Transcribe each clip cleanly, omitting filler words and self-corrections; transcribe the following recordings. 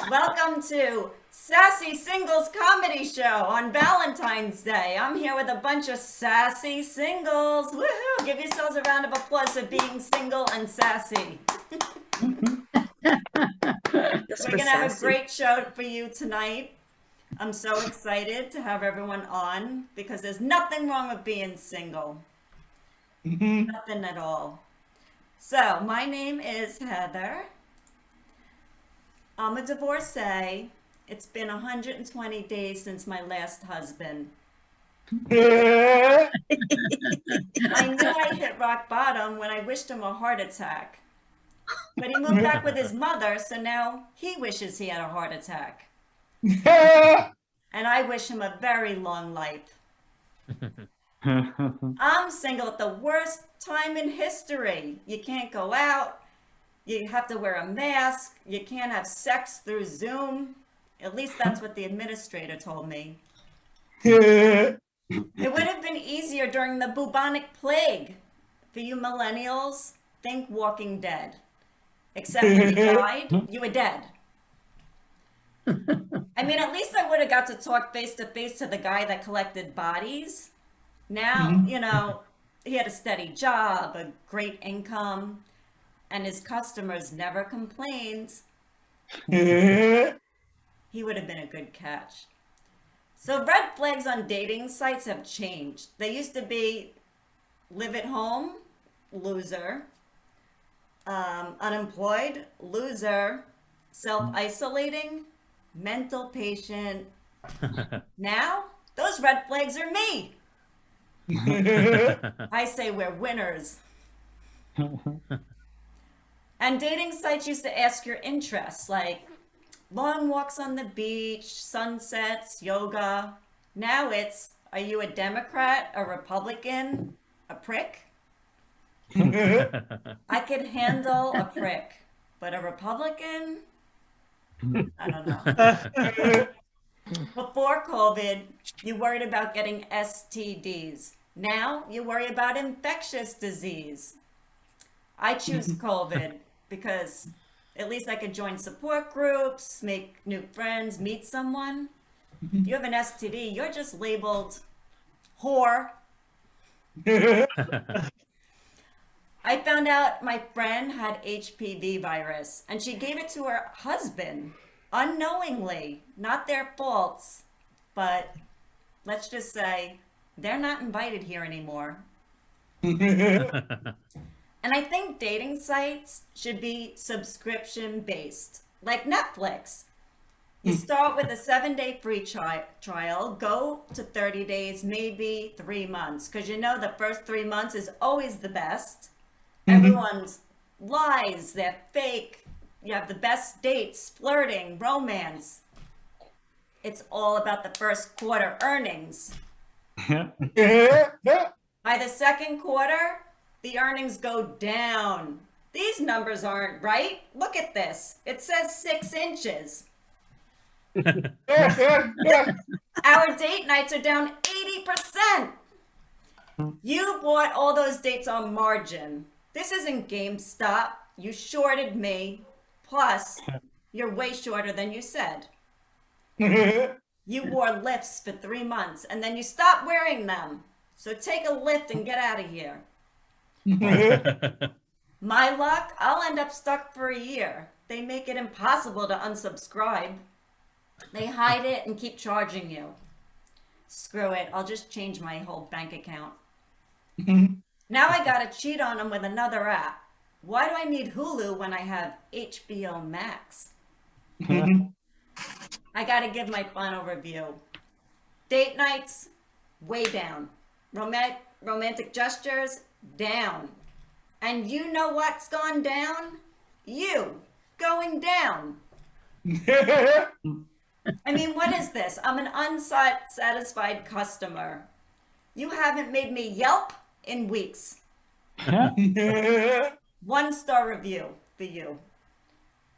Welcome to Sassy Singles Comedy Show on Valentine's Day. I'm here with a bunch of sassy singles. Woohoo! Give yourselves a round of applause for being single and sassy. We're going to have a great show for you tonight. I'm so excited to have everyone on because there's nothing wrong with being single. Nothing at all. So, my name is Heather. I'm a divorcee. It's been 120 days since my last husband. I knew I hit rock bottom when I wished him a heart attack. But he moved back with his mother, so now he wishes he had a heart attack. And I wish him a very long life. I'm single at the worst time in history. You can't go out. You have to wear a mask. You can't have sex through Zoom. At least that's what the administrator told me. It would have been easier during the bubonic plague. For you millennials, think Walking Dead. Except when you died, you were dead. I mean, at least I would have got to talk face to face to the guy that collected bodies. Now, you know, he had a steady job, a great income, and his customers never complained. He would have been a good catch. So red flags on dating sites have changed. They used to be live at home, loser, unemployed, loser, self-isolating, mental patient. Now, those red flags are me. I say we're winners. And dating sites used to ask your interests, like long walks on the beach, sunsets, yoga. Now it's, are you a Democrat, a Republican, a prick? I could handle a prick, but a Republican? I don't know. Before COVID, you worried about getting STDs. Now you worry about infectious disease. I choose COVID because at least I could join support groups, make new friends, meet someone. If you have an STD, you're just labeled whore. I found out my friend had HPV virus and she gave it to her husband unknowingly, not their faults, but let's just say they're not invited here anymore. And I think dating sites should be subscription based, like Netflix. You start with a 7-day free trial, go to 30 days, maybe 3 months, because you know the first 3 months is always the best. Everyone's lies, they're fake. You have the best dates, flirting, romance. It's all about the first quarter earnings. By the second quarter, the earnings go down. These numbers aren't right. Look at this. It says 6 inches. Our date nights are down 80%. You bought all those dates on margin. This isn't GameStop. You shorted me. Plus, you're way shorter than you said. You wore lifts for 3 months and then you stopped wearing them. So take a lift and get out of here. My luck, I'll end up stuck for a year. They make it impossible to unsubscribe. They hide it and keep charging you. Screw it, I'll just change my whole bank account. Now I gotta cheat on them with another app. Why do I need Hulu when I have HBO Max? I gotta give my final review. Date nights, way down. Romantic gestures, down. And you know what's gone down? You, going down. I mean, what is this? I'm an unsatisfied customer. You haven't made me Yelp in weeks. 1-star review for you.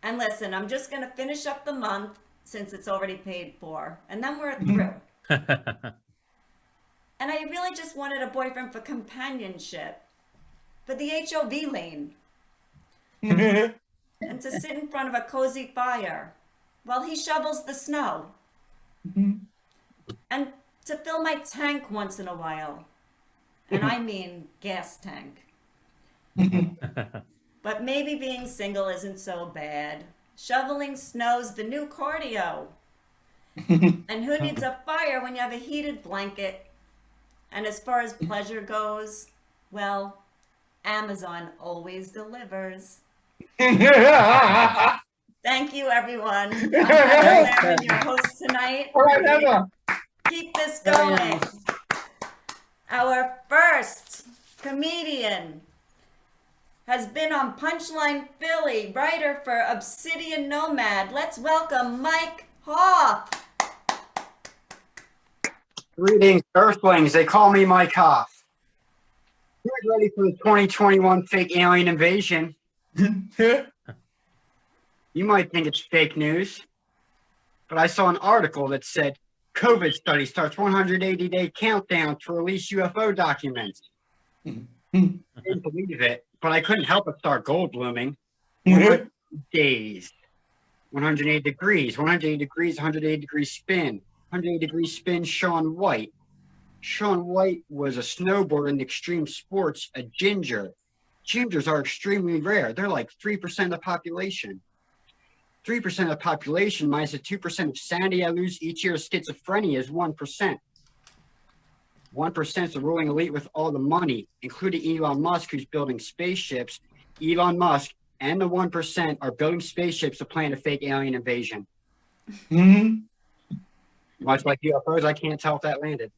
And listen, I'm just going to finish up the month since it's already paid for. And then we're through. And I really just wanted a boyfriend for companionship. For the HOV lane. And to sit in front of a cozy fire while he shovels the snow. And to fill my tank once in a while. And I mean gas tank. But maybe being single isn't so bad. Shoveling snow's the new cardio. And who needs a fire when you have a heated blanket? And as far as pleasure goes, well, Amazon always delivers. Thank you, everyone. I'm Lehrman, your host tonight. All right, Emma. Keep this going. Our first comedian has been on Punchline Philly, writer for Obsidian Nomad. Let's welcome Mike Hoff. Greetings, Earthlings. They call me Mike Hoff. Who's ready for the 2021 fake alien invasion? You might think it's fake news, but I saw an article that said COVID study starts 180-day countdown to release UFO documents. I didn't believe it, but I couldn't help but start gold blooming. 100 days, 180 degrees, 180 degrees, 180 degree spin, 180 degree spin, Shaun White. Shaun White was a snowboarder in extreme sports, a ginger. Gingers are extremely rare. They're like 3% of the population. 3% of the population minus the 2% of sanity I lose each year of schizophrenia is 1%. 1% is the ruling elite with all the money, including Elon Musk, who's building spaceships. Elon Musk and the 1% are building spaceships to plan a fake alien invasion. Much like UFOs, I can't tell if that landed.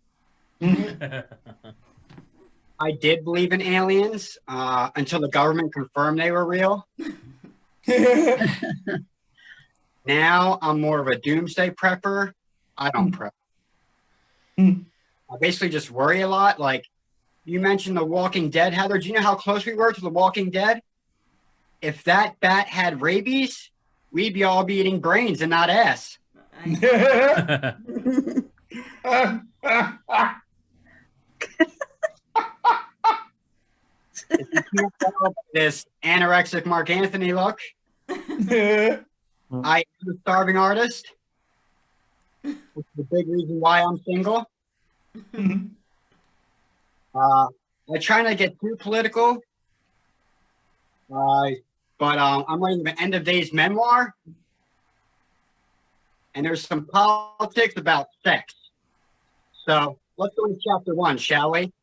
I did believe in aliens until the government confirmed they were real. Now I'm more of a doomsday prepper. I don't prep. I basically just worry a lot. Like you mentioned The Walking Dead, Heather. Do you know how close we were to The Walking Dead? If that bat had rabies, we'd be all be eating brains and not ass. If you can't tell this anorexic Mark Anthony look, I am a starving artist, which is the big reason why I'm single. I try not to get too political, but I'm writing an end of days memoir, and there's some politics about sex. So let's go to chapter 1, shall we?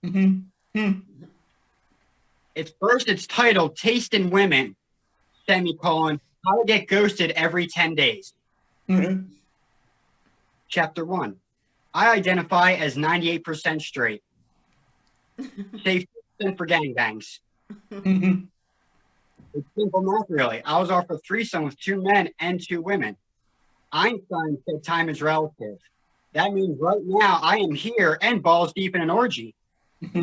It's titled Taste in Women, semicolon, how to get ghosted every 10 days. Chapter 1. I identify as 98% straight. Safe for gangbangs. It's simple math, really. I was offered a threesome with 2 men and 2 women. Einstein said time is relative. That means right now I am here and balls deep in an orgy. All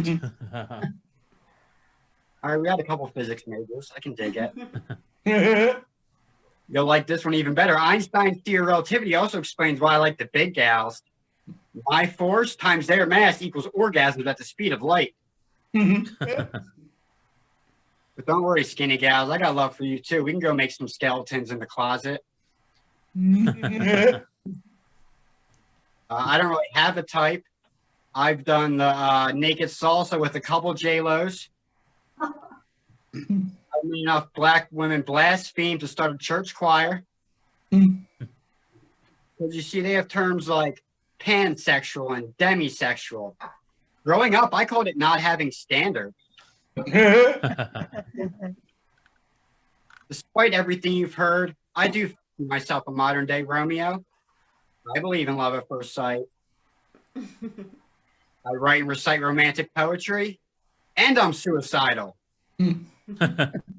right, we had a couple physics majors. I can dig it. You'll like this one even better. Einstein's theory of relativity also explains why I like the big gals. My force times their mass equals orgasms at the speed of light. But don't worry, skinny gals. I got love for you, too. We can go make some skeletons in the closet. I don't really have a type. I've done the naked salsa with a couple J-Los. I mean, enough black women blaspheme to start a church choir. Because you see, they have terms like pansexual and demisexual. Growing up, I called it not having standards. Despite everything you've heard, I do consider myself a modern day Romeo. I believe in love at first sight. I write and recite romantic poetry, and I'm suicidal. Now,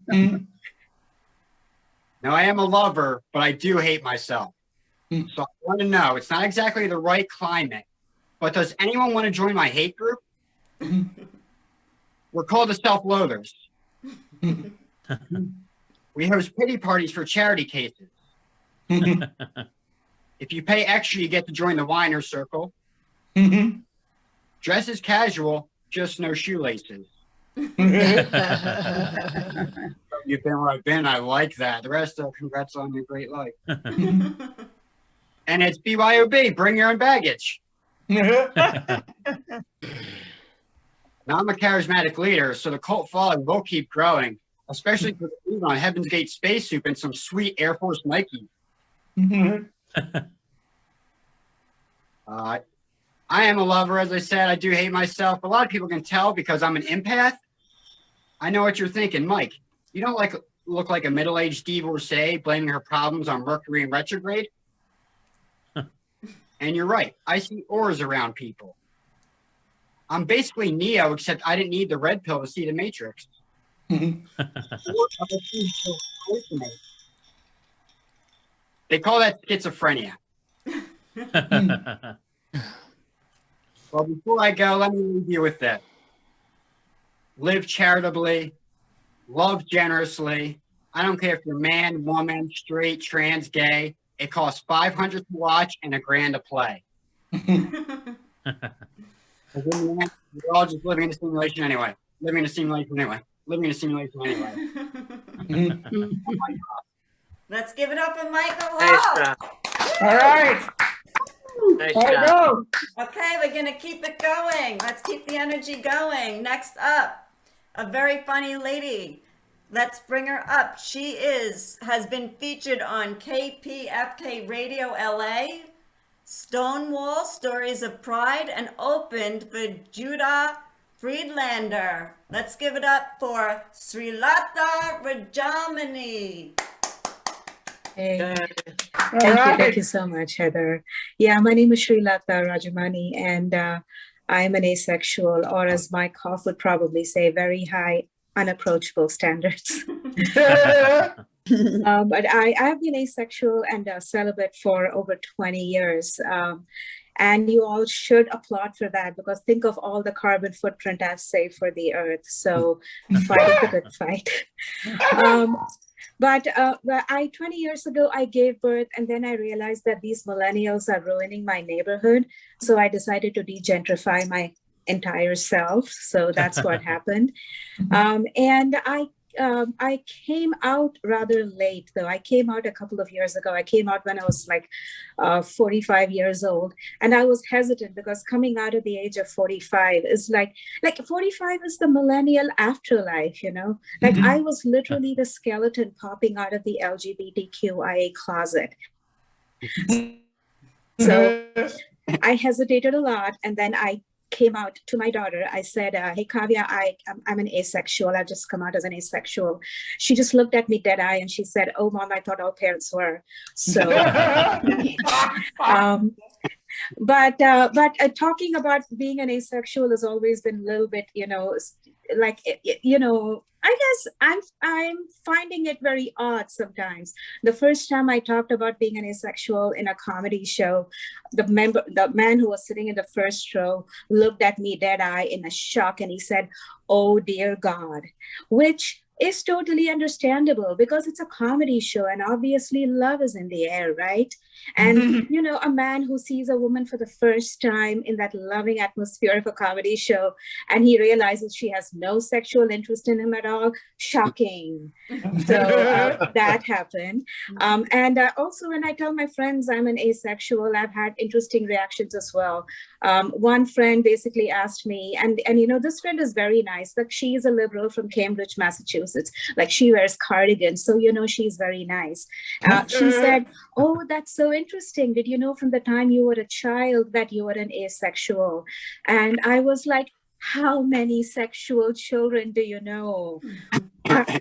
I am a lover, but I do hate myself. So I want to know, it's not exactly the right climate, but does anyone want to join my hate group? We're called the self-loathers. We host pity parties for charity cases. If you pay extra, you get to join the whiner circle. Dress is casual, just no shoelaces. You've been where I've been. I like that. The rest of congrats on your great life. And it's BYOB, bring your own baggage. Now, I'm a charismatic leader, so the cult following will keep growing, especially for the move on Heaven's Gate spacesuit and some sweet Air Force Nike. I am a lover, as I said. I do hate myself. A lot of people can tell because I'm an empath. I know what you're thinking, Mike. You don't look like a middle-aged divorcee blaming her problems on Mercury in retrograde. And you're right. I see auras around people. I'm basically Neo, except I didn't need the red pill to see the Matrix. They call that schizophrenia. Well, before I go, let me leave you with this. Live charitably, love generously. I don't care if you're man, woman, straight, trans, gay. It costs $500 to watch and $1,000 to play. We're all just living in a simulation anyway. Living in a simulation anyway. Let's give it up for Michael Nice Hoff. job. All right. Nice There we job. go. Okay, we're gonna keep it going. Let's keep the energy going. Next up, a very funny lady. Let's bring her up. She has been featured on KPFK Radio LA, Stonewall Stories of Pride, and opened for Judah Friedlander. Let's give it up for Sriracha Rajamani. Hey, All right. thank you so much, Heather. Yeah, my name is Sriracha Rajamani, and I'm an asexual, or as Mike Hoff would probably say, very high unapproachable standards. But I've been asexual and celibate for over 20 years. And you all should applaud for that, because think of all the carbon footprint I've saved for the earth. So fight the good fight. But 20 years ago, I gave birth, and then I realized that these millennials are ruining my neighborhood. So I decided to degentrify my entire self. So that's what happened. And I came out rather late, though. I came out a couple of years ago. I came out when I was like 45 years old. And I was hesitant because coming out at the age of 45 is like 45 is the millennial afterlife, you know? Like I was literally the skeleton popping out of the LGBTQIA closet. So I hesitated a lot. And then I came out to my daughter. I said, hey, Kavya, I'm an asexual. I've just come out as an asexual. She just looked at me dead eye and she said, oh, Mom, I thought all parents were. So, but talking about being an asexual has always been a little bit, you know, like, you know, I guess I'm finding it very odd sometimes. The first time I talked about being an asexual in a comedy show, the man who was sitting in the first row looked at me dead eye in a shock, and he said, "Oh dear God," which is totally understandable because it's a comedy show and obviously love is in the air, right? And, you know, a man who sees a woman for the first time in that loving atmosphere of a comedy show and he realizes she has no sexual interest in him at all, shocking. So that happened. And also when I tell my friends I'm an asexual, I've had interesting reactions as well. One friend basically asked me, and you know, this friend is very nice, like she's a liberal from Cambridge, Massachusetts, like she wears cardigans, so you know she's very nice. She said, oh, that's so interesting. Did you know from the time you were a child that you were an asexual? And I was like, how many sexual children do you know?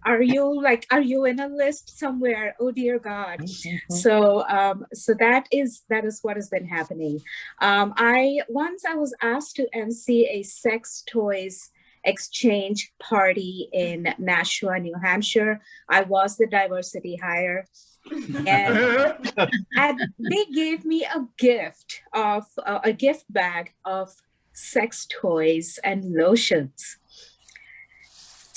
Are you in a list somewhere? Oh dear God. So that is what has been happening. I was asked to MC a sex toys exchange party in Nashua, New Hampshire. I was the diversity hire. And they gave me a gift bag of sex toys and lotions.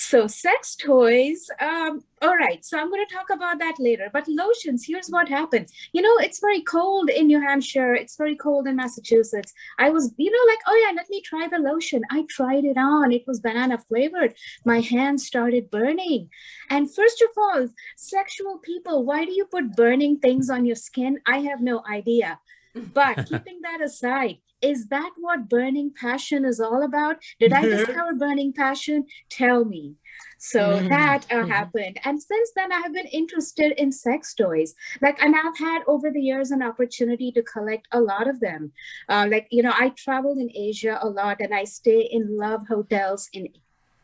So sex toys, all right, so I'm going to talk about that later. But lotions, here's what happened. You know, it's very cold in New Hampshire. It's very cold in Massachusetts. I was, like, oh yeah, let me try the lotion. I tried it on. It was banana flavored. My hands started burning. And first of all, sexual people, why do you put burning things on your skin? I have no idea. But keeping that aside, is that what burning passion is all about? Did I discover burning passion? Tell me. So that happened. And since then, I have been interested in sex toys. And I've had over the years an opportunity to collect a lot of them. I traveled in Asia a lot, and I stay in love hotels in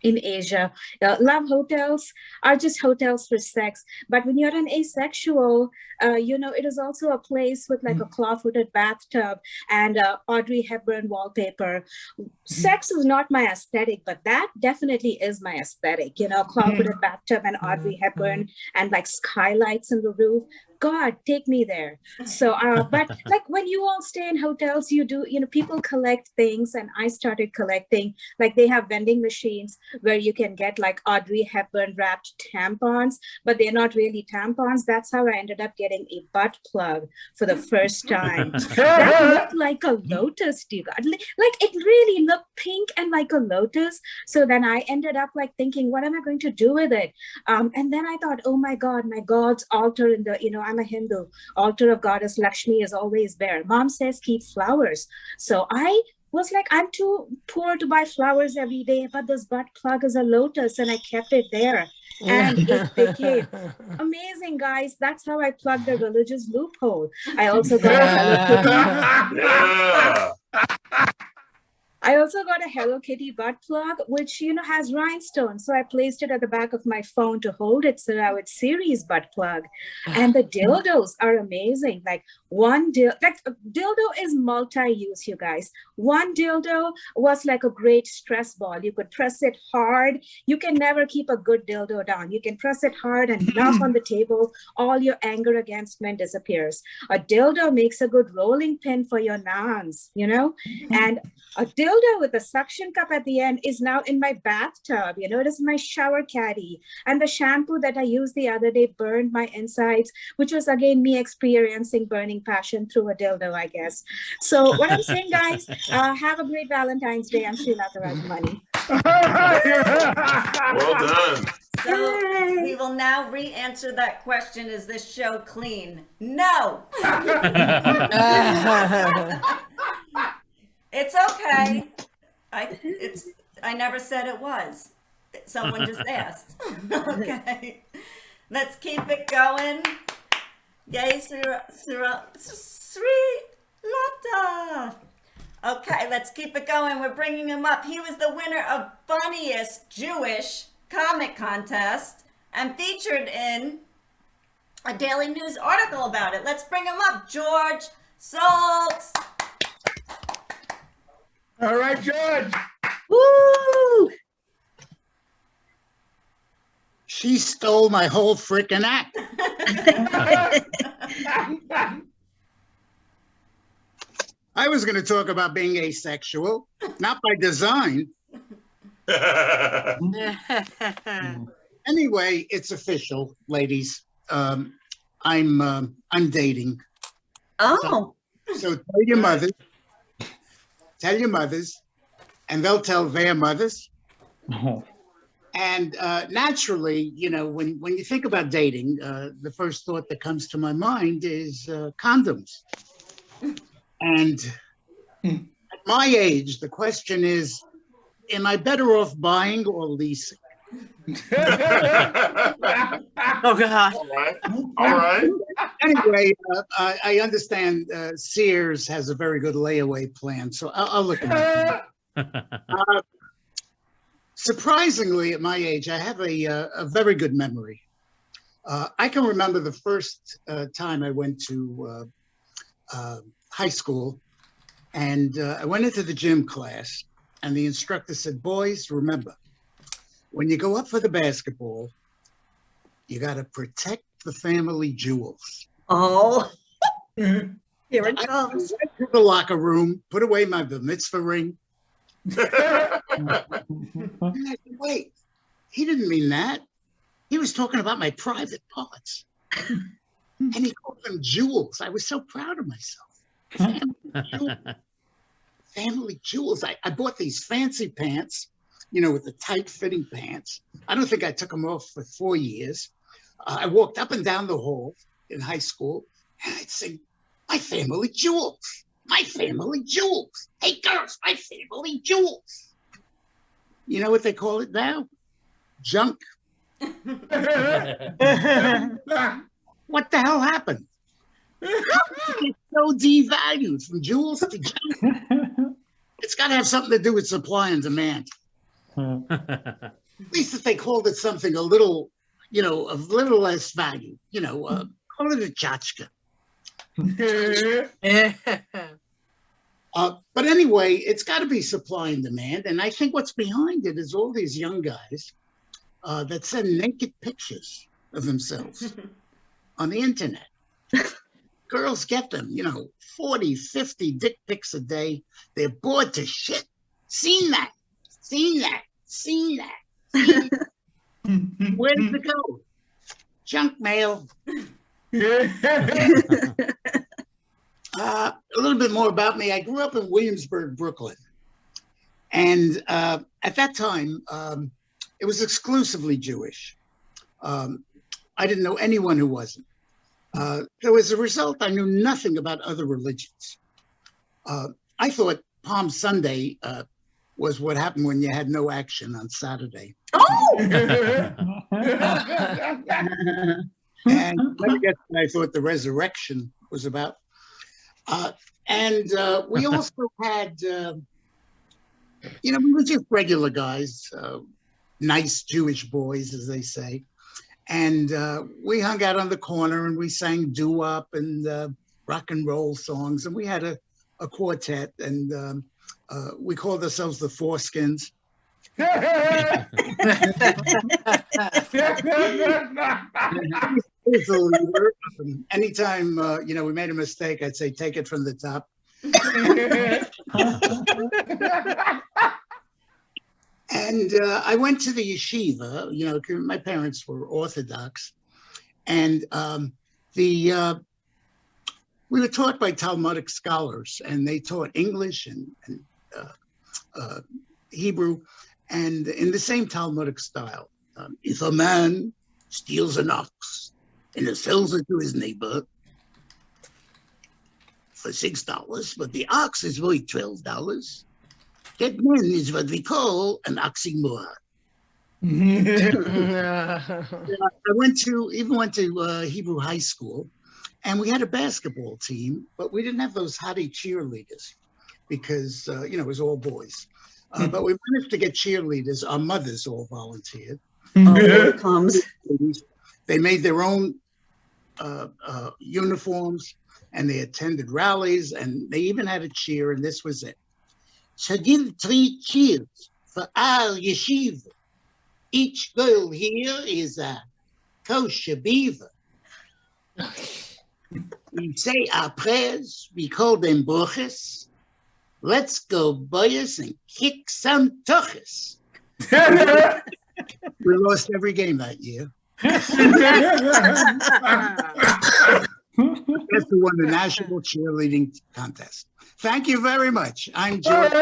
Asia. Love hotels are just hotels for sex. But when you're an asexual, it is also a place with like a claw-footed bathtub and Audrey Hepburn wallpaper. Sex is not my aesthetic, but that definitely is my aesthetic. Claw-footed bathtub and Audrey Hepburn and like skylights in the roof. God, take me there. So, but like when you all stay in hotels, you do, people collect things, and I started collecting, like they have vending machines where you can get like Audrey Hepburn wrapped tampons, but they're not really tampons. That's how I ended up getting a butt plug for the first time. That looked like a lotus, you guys. Like it really looked pink and like a lotus. So then I ended up like thinking, what am I going to do with it? And then I thought, oh my God, my God's altar in the, I'm a Hindu, altar of goddess Lakshmi is always bare. Mom says keep flowers. So I was like, I'm too poor to buy flowers every day, but this butt plug is a lotus, and I kept it there. And it became amazing, guys. That's how I plugged a religious loophole. I also got a Hello Kitty butt plug, which, has rhinestones. So I placed it at the back of my phone to hold it. So now it's Siri's butt plug. And the dildos are amazing. Like dildo is multi-use, you guys. One dildo was like a great stress ball. You could press it hard. You can never keep a good dildo down. You can press it hard and knock on the table. All your anger against men disappears. A dildo makes a good rolling pin for your nans, and a dildo with a suction cup at the end is now in my bathtub. It is my shower caddy. And the shampoo that I used the other day burned my insides, which was again me experiencing burning passion through a dildo, I guess. So what I'm saying, guys, have a great Valentine's Day. I'm Sriracha Rajamani. Well done. So we will now re-answer that question. Is this show clean? No. It's okay. I never said it was. Someone just asked. Okay. Let's keep it going. Yay, Sriracha. Okay, let's keep it going. We're bringing him up. He was the winner of Funniest Jewish Comic Contest and featured in a Daily News article about it. Let's bring him up, George Salz. All right, George. Woo! She stole my whole freaking act. I was going to talk about being asexual, not by design. Anyway, it's official, ladies. I'm dating. Oh. So tell your mothers, and they'll tell their mothers. And naturally, when you think about dating, the first thought that comes to my mind is condoms. And at my age, the question is, am I better off buying or leasing? Oh, God. All right. Anyway, I understand Sears has a very good layaway plan, so I'll look at it. Surprisingly, at my age, I have a very good memory. I can remember the first time I went to high school, and I went into the gym class, and the instructor said, "Boys, remember, when you go up for the basketball, you got to protect the family jewels." Oh. Here it I comes. went to the locker room, put away my bar mitzvah ring. And I said, wait, he didn't mean that. He was talking about my private parts. And he called them jewels. I was so proud of myself. Family jewels. I bought these fancy pants, you know, with the tight fitting pants. I don't think I took them off for 4 years. I walked up and down the hall in high school and I'd sing, my family jewels, my family jewels. Hey girls, my family jewels. You know what they call it now? Junk. What the hell happened? How did it get so devalued from jewels to junk? It's got to have something to do with supply and demand. At least if they called it something a little, you know, of little less value, you know, call it a tchotchke. But anyway, it's got to be supply and demand. And I think what's behind it is all these young guys that send naked pictures of themselves on the internet. Girls get them, you know, 40, 50 dick pics a day. They're bored to shit. Seen that. Where does it go? Junk mail. A little bit more about me. I grew up in Williamsburg, Brooklyn. And at that time, it was exclusively Jewish. I didn't know anyone who wasn't. So as a result, I knew nothing about other religions. I thought Palm Sunday was what happened when you had no action on Saturday. Oh! And I guess I thought the resurrection was about. And we also had, you know, we were just regular guys, nice Jewish boys, as they say. And we hung out on the corner and we sang doo-wop and rock and roll songs. And we had a quartet and we called ourselves the Foreskins. Anytime, you know, we made a mistake, I'd say, take it from the top. And I went to the yeshiva, you know, my parents were Orthodox. And we were taught by Talmudic scholars, and they taught English and Hebrew, and in the same Talmudic style. If a man steals an ox and sells it to his neighbor for $6, but the ox is worth $12, that man is what we call an oxymoron. I went to Hebrew high school, and we had a basketball team, but we didn't have those hottie cheerleaders because you know, it was all boys. But we managed to get cheerleaders. Our mothers all volunteered. Oh, here it comes. They made their own uniforms, and they attended rallies, and they even had a cheer, and this was it. So give 3 cheers for our yeshiva. Each girl here is a kosher beaver. We say our prayers, we call them brochas. Let's go, boys, and kick some tuchas. We lost every game that year. That's who won the national cheerleading contest. Thank you very much. I'm George.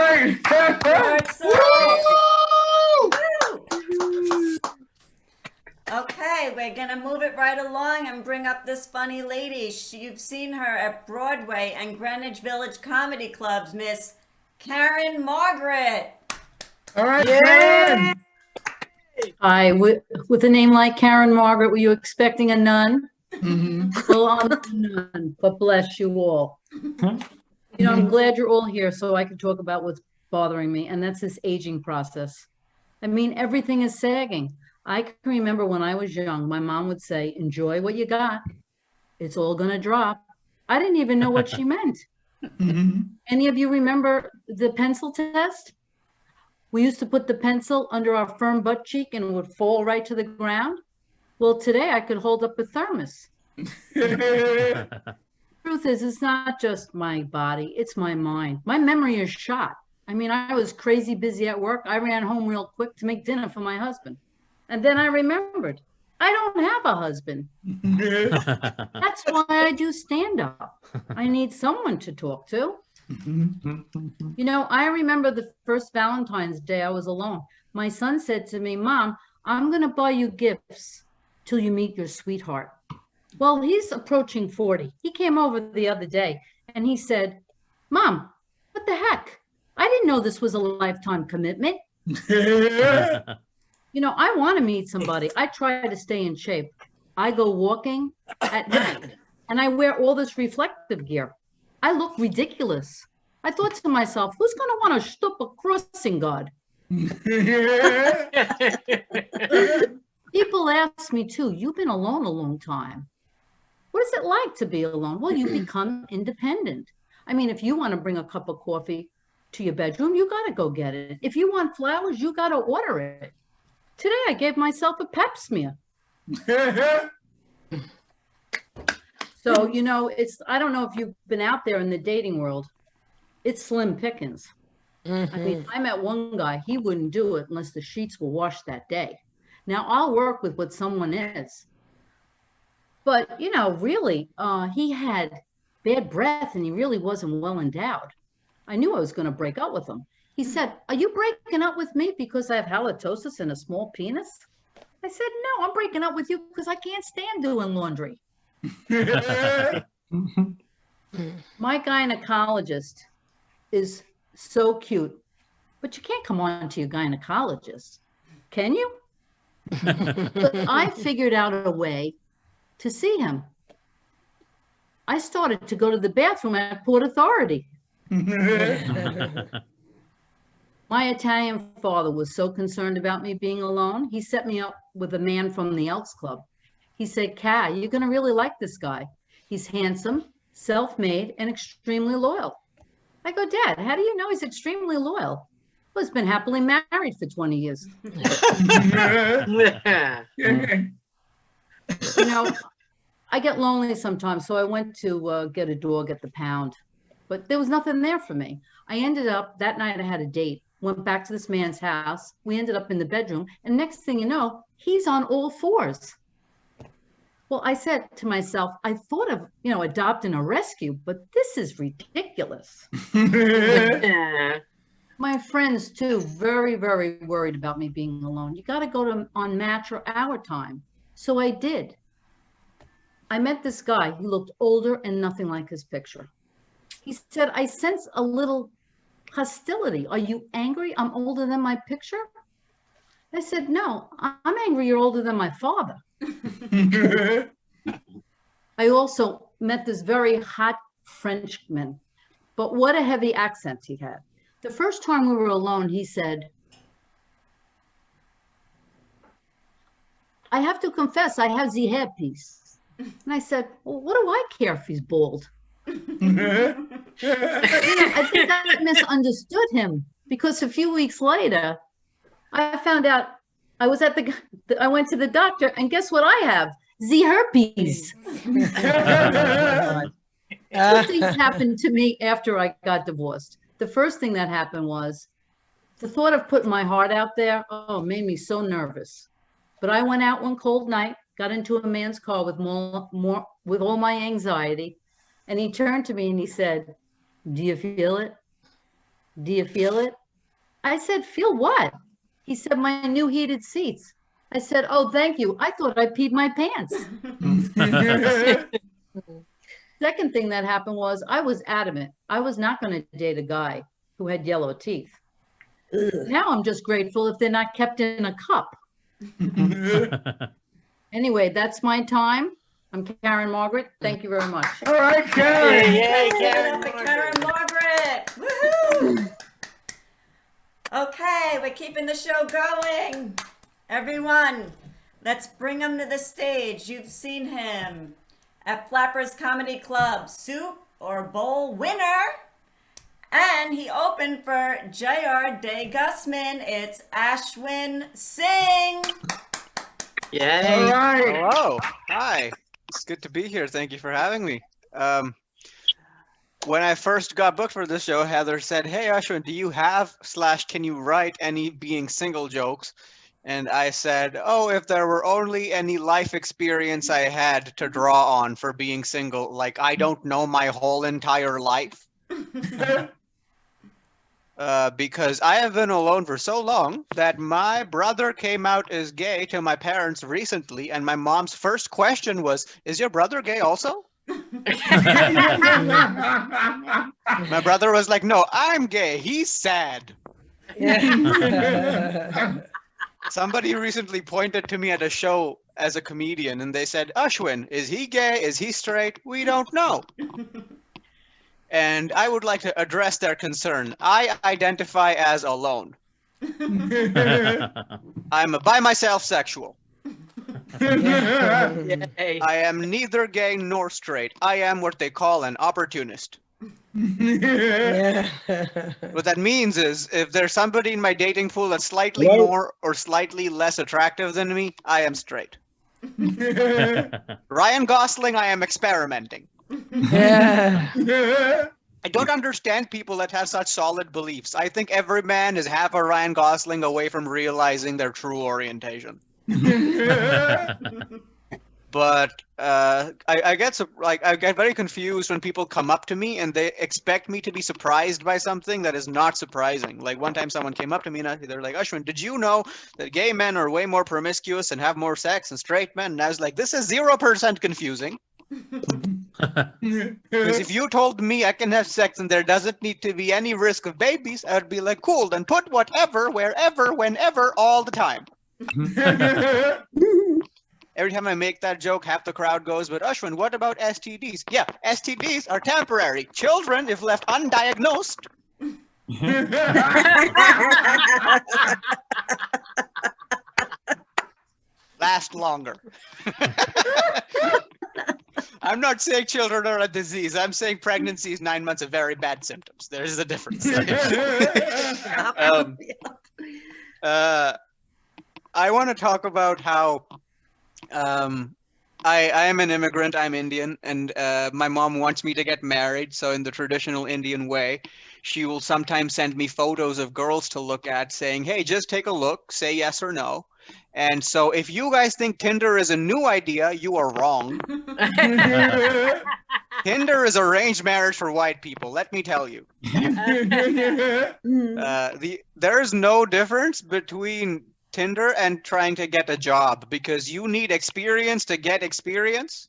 Okay, we're gonna move it right along and bring up this funny lady. You've seen her at Broadway and Greenwich Village Comedy Clubs, Miss Karin Margaret. All right, Yeah. Hi, with a name like Karin Margaret, were you expecting a nun? Well, I'm a nun, but bless you all. You know, I'm glad you're all here so I can talk about what's bothering me, and that's this aging process. I mean, everything is sagging. I can remember when I was young, my mom would say, enjoy what you got. It's all gonna drop. I didn't even know what she meant. Any of you remember the pencil test? We used to put the pencil under our firm butt cheek and it would fall right to the ground. Well, today I could hold up a thermos. Truth is, it's not just my body, it's my mind. My memory is shot. I mean, I was crazy busy at work. I ran home real quick to make dinner for my husband. And then I remembered, I don't have a husband. That's why I do stand-up. I need someone to talk to. You know, I remember the first Valentine's Day I was alone. My son said to me, Mom, I'm going to buy you gifts till you meet your sweetheart. Well, he's approaching 40. He came over the other day and he said, Mom, what the heck? I didn't know this was a lifetime commitment. You know, I want to meet somebody. I try to stay in shape. I go walking at night and I wear all this reflective gear. I look ridiculous. I thought to myself, who's going to want to stop a crossing guard? People ask me too, you've been alone a long time. What is it like to be alone? Well, you become independent. I mean, if you want to bring a cup of coffee to your bedroom, you got to go get it. If you want flowers, you got to order it. Today, I gave myself a pap smear. So, you know, I don't know if you've been out there in the dating world. It's slim pickings. I mean, I met one guy, he wouldn't do it unless the sheets were washed that day. Now, I'll work with what someone is. But, you know, really, he had bad breath and he really wasn't well endowed. I knew I was going to break up with him. He said, are you breaking up with me because I have halitosis and a small penis? I said, no, I'm breaking up with you because I can't stand doing laundry. My gynecologist is so cute, but you can't come on to your gynecologist, can you? But I figured out a way to see him. I started to go to the bathroom at Port Authority. My Italian father was so concerned about me being alone, he set me up with a man from the Elks Club. He said, Kat, you're going to really like this guy. He's handsome, self-made, and extremely loyal. I go, Dad, how do you know he's extremely loyal? Well, he's been happily married for 20 years. You know, I get lonely sometimes, so I went to get a dog at the pound, but there was nothing there for me. I ended up, that night I had a date, went back to this man's house. We ended up in the bedroom, and next thing you know, he's on all fours. Well, I said to myself, I thought of, you know, adopting a rescue, but this is ridiculous. My friends, too, very, very worried about me being alone. You got to go to on Match or Our Time. So I did. I met this guy. He looked older and nothing like his picture. He said, I sense a little hostility. Are you angry I'm older than my picture? I said, no, I'm angry you're older than my father. I also met this very hot Frenchman, but what a heavy accent he had. The first time we were alone, he said, I have to confess, I have the hairpiece. And I said, well, what do I care if he's bald? I think I misunderstood him because a few weeks later, I found out I went to the doctor and guess what I have? The herpes. Two things happened to me after I got divorced. The first thing that happened was the thought of putting my heart out there, made me so nervous. But I went out one cold night, got into a man's car with all my anxiety, and he turned to me and he said, do you feel it? Do you feel it? I said, feel what? He said, my new heated seats. I said, oh, thank you. I thought I peed my pants. Second thing that happened was I was adamant. I was not going to date a guy who had yellow teeth. Now I'm just grateful if they're not kept in a cup. Anyway, that's my time. I'm Karin Margaret. Thank you very much. All right, Karin. Yay, Karin Margaret. Woohoo! Okay, we're keeping the show going. Everyone, let's bring him to the stage. You've seen him at Flappers Comedy Club, Soup or Bowl winner. And he opened for J.R. Day Gusman. It's Ashwyn Singh. Yay. All right. Hello. Hi. It's good to be here. Thank you for having me. When I first got booked for this show, Heather said, hey, Ashwyn, do you have / can you write any being single jokes? And I said, oh, if there were only any life experience I had to draw on for being single, like I don't know my whole entire life. Because I have been alone for so long that my brother came out as gay to my parents recently, and my mom's first question was, is your brother gay also? My brother was like, no, I'm gay. He's sad. Somebody recently pointed to me at a show as a comedian, and they said, Ashwyn, is he gay? Is he straight? We don't know. And I would like to address their concern. I identify as alone. I'm a by myself sexual. I am neither gay nor straight. I am what they call an opportunist. What that means is if there's somebody in my dating pool that's slightly more or slightly less attractive than me, I am straight. Ryan Gosling, I am experimenting. I don't understand people that have such solid beliefs. I think every man is half a Ryan Gosling away from realizing their true orientation. But I get very confused when people come up to me and they expect me to be surprised by something that is not surprising. Like one time someone came up to me and they're like, Ashwyn, did you know that gay men are way more promiscuous and have more sex than straight men? And I was like, this is 0% confusing. Because if you told me I can have sex and there doesn't need to be any risk of babies, I would be like, cool, then put whatever, wherever, whenever, all the time. Every time I make that joke, half the crowd goes, but Ashwyn, what about STDs? Yeah, STDs are temporary. Children, if left undiagnosed, last longer. I'm not saying children are a disease. I'm saying pregnancy is 9 months of very bad symptoms. There's a difference. I want to talk about how I am an immigrant. I'm Indian, and my mom wants me to get married. So in the traditional Indian way, she will sometimes send me photos of girls to look at saying, hey, just take a look, say yes or no. And so if you guys think Tinder is a new idea, you are wrong. Tinder is arranged marriage for white people, let me tell you. There is no difference between Tinder and trying to get a job because you need experience to get experience.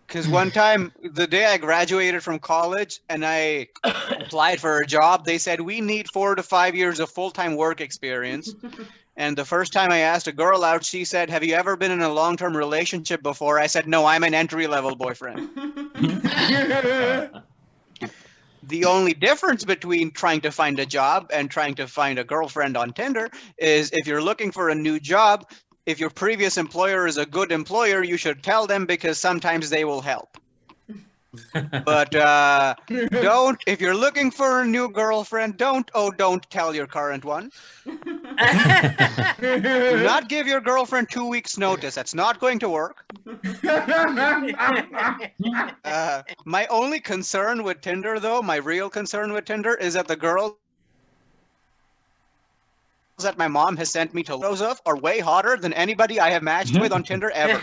Because one time, the day I graduated from college and I applied for a job, they said, we need 4 to 5 years of full-time work experience. And the first time I asked a girl out, she said, have you ever been in a long-term relationship before? I said, no, I'm an entry-level boyfriend. The only difference between trying to find a job and trying to find a girlfriend on Tinder is if you're looking for a new job, if your previous employer is a good employer, you should tell them because sometimes they will help. But if you're looking for a new girlfriend, don't tell your current one. Do not give your girlfriend 2 weeks notice. That's not going to work. My only concern with Tinder, though, my real concern with Tinder is that the girls that my mom has sent me to photos of are way hotter than anybody I have matched with on Tinder ever.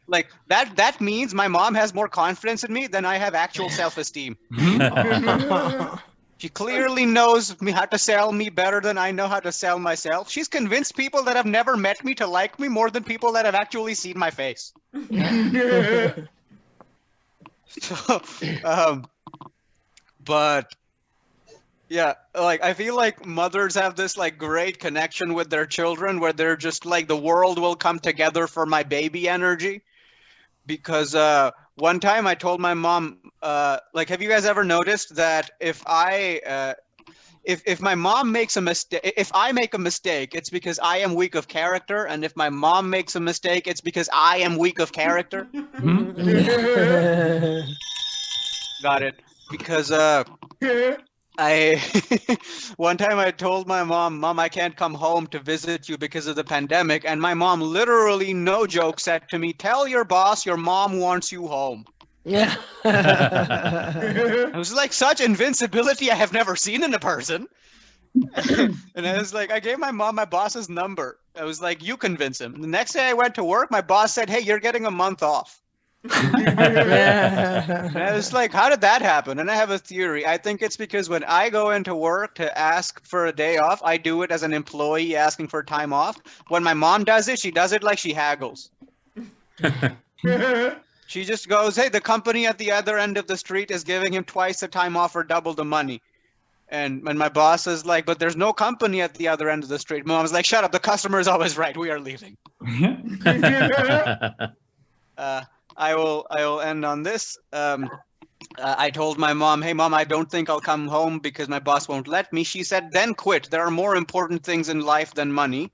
Like that means my mom has more confidence in me than I have actual self-esteem. She clearly knows how to sell me better than I know how to sell myself. She's convinced people that have never met me to like me more than people that have actually seen my face. So, but yeah, like I feel like mothers have this like great connection with their children where they're just like the world will come together for my baby energy. Because one time I told my mom, like, have you guys ever noticed that if my mom makes a mistake, if I make a mistake, it's because I am weak of character, and if my mom makes a mistake, it's because I am weak of character. Got it. Because one time I told my mom, I can't come home to visit you because of the pandemic. And my mom literally, no joke, said to me, tell your boss your mom wants you home. Yeah. It was like such invincibility I have never seen in a person. And I was like, I gave my mom my boss's number. I was like, you convince him. The next day I went to work, my boss said, hey, you're getting a month off. And I was like, how did that happen? And I have a theory. I think it's because when I go into work to ask for a day off, I do it as an employee asking for time off. When my mom does it, she does it like she haggles. She just goes, hey, the company at the other end of the street is giving him twice the time off or double the money. And when my boss is like, but there's no company at the other end of the street. Mom's like, shut up. The customer is always right. We are leaving. I will end on this. I told my mom, hey, mom, I don't think I'll come home because my boss won't let me. She said, then quit. There are more important things in life than money.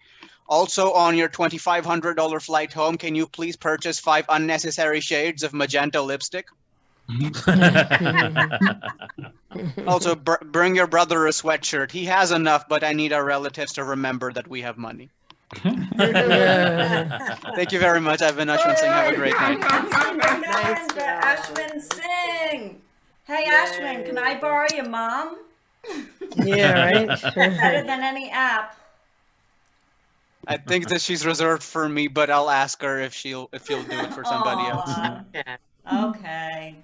Also, on your $2,500 flight home, can you please purchase 5 unnecessary shades of magenta lipstick? Also, bring your brother a sweatshirt. He has enough, but I need our relatives to remember that we have money. Thank you very much. I've been Ashwyn Singh. Have a great night. Ashwyn Singh. Hey, Ashwyn, can I borrow your mom? Yeah, right. Better than any app. I think that she's reserved for me, but I'll ask her if she'll do it for somebody else. Okay.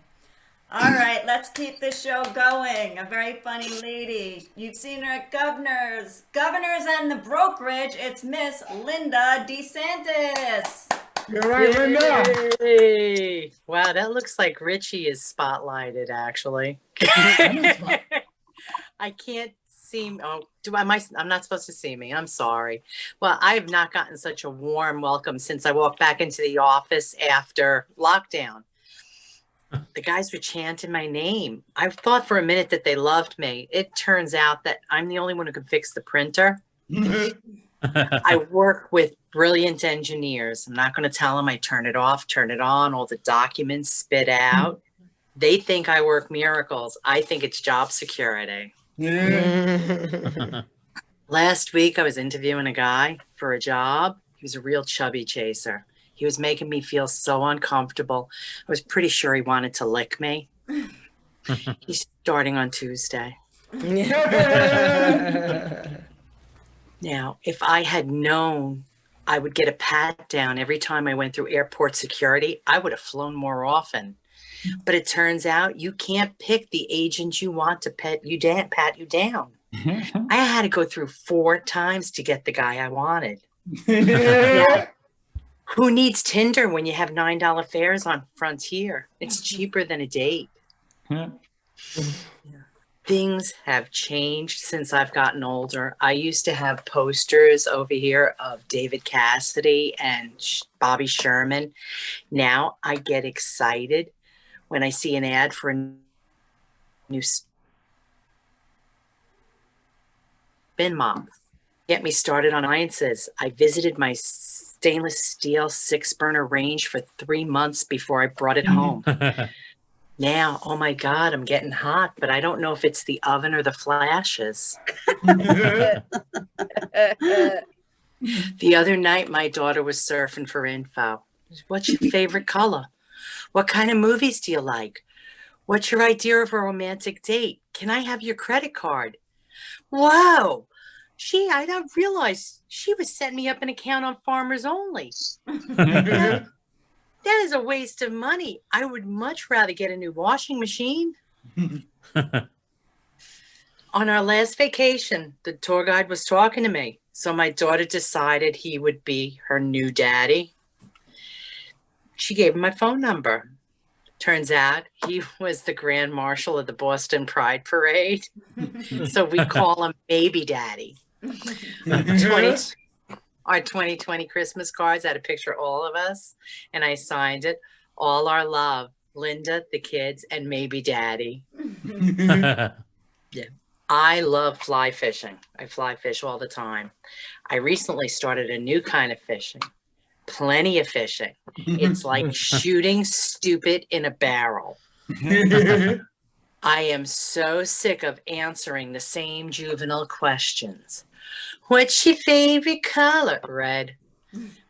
All right, let's keep this show going. A very funny lady. You've seen her at Governors and the Brokerage. It's Miss Linda Desantis. You're right, Linda. Yay. Wow, that looks like Richie is spotlighted, actually. I can't see. Oh, I'm not supposed to see me. I'm sorry. Well, I have not gotten such a warm welcome since I walked back into the office after lockdown. The guys were chanting my name. I thought for a minute that they loved me. It turns out that I'm the only one who can fix the printer. I work with brilliant engineers. I'm not going to tell them I turn it off, turn it on, all the documents spit out. They think I work miracles. I think it's job security. Last week, I was interviewing a guy for a job. He was a real chubby chaser. He was making me feel so uncomfortable. I was pretty sure he wanted to lick me. He's starting on Tuesday. Now, if I had known I would get a pat down every time I went through airport security, I would have flown more often. But it turns out you can't pick the agent you want to pat you down. I had to go through 4 times to get the guy I wanted. Yeah. Who needs Tinder when you have $9 fares on Frontier? It's cheaper than a date. Things have changed since I've gotten older. I used to have posters over here of David Cassidy and Bobby Sherman. Now I get excited when I see an ad for a new spin mop. Get me started on appliances. I visited my stainless steel 6-burner range for 3 months before I brought it home. Now, oh my God, I'm getting hot, but I don't know if it's the oven or the flashes. The other night, my daughter was surfing for info. What's your favorite color? What kind of movies do you like? What's your idea of a romantic date? Can I have your credit card? Whoa! I don't realize she was setting me up an account on Farmers Only. That is a waste of money. I would much rather get a new washing machine. On our last vacation, the tour guide was talking to me. So my daughter decided he would be her new daddy. She gave him my phone number. Turns out he was the Grand Marshal of the Boston Pride Parade. So we call him Baby Daddy. Our 2020 Christmas cards had a picture of all of us, and I signed it, all our love, Linda, the kids, and maybe Daddy. Yeah. I love fly fishing. I fly fish all the time. I recently started a new kind of fishing. Plenty of fishing. It's like shooting stupid in a barrel. I am so sick of answering the same juvenile questions. What's your favorite color? Red.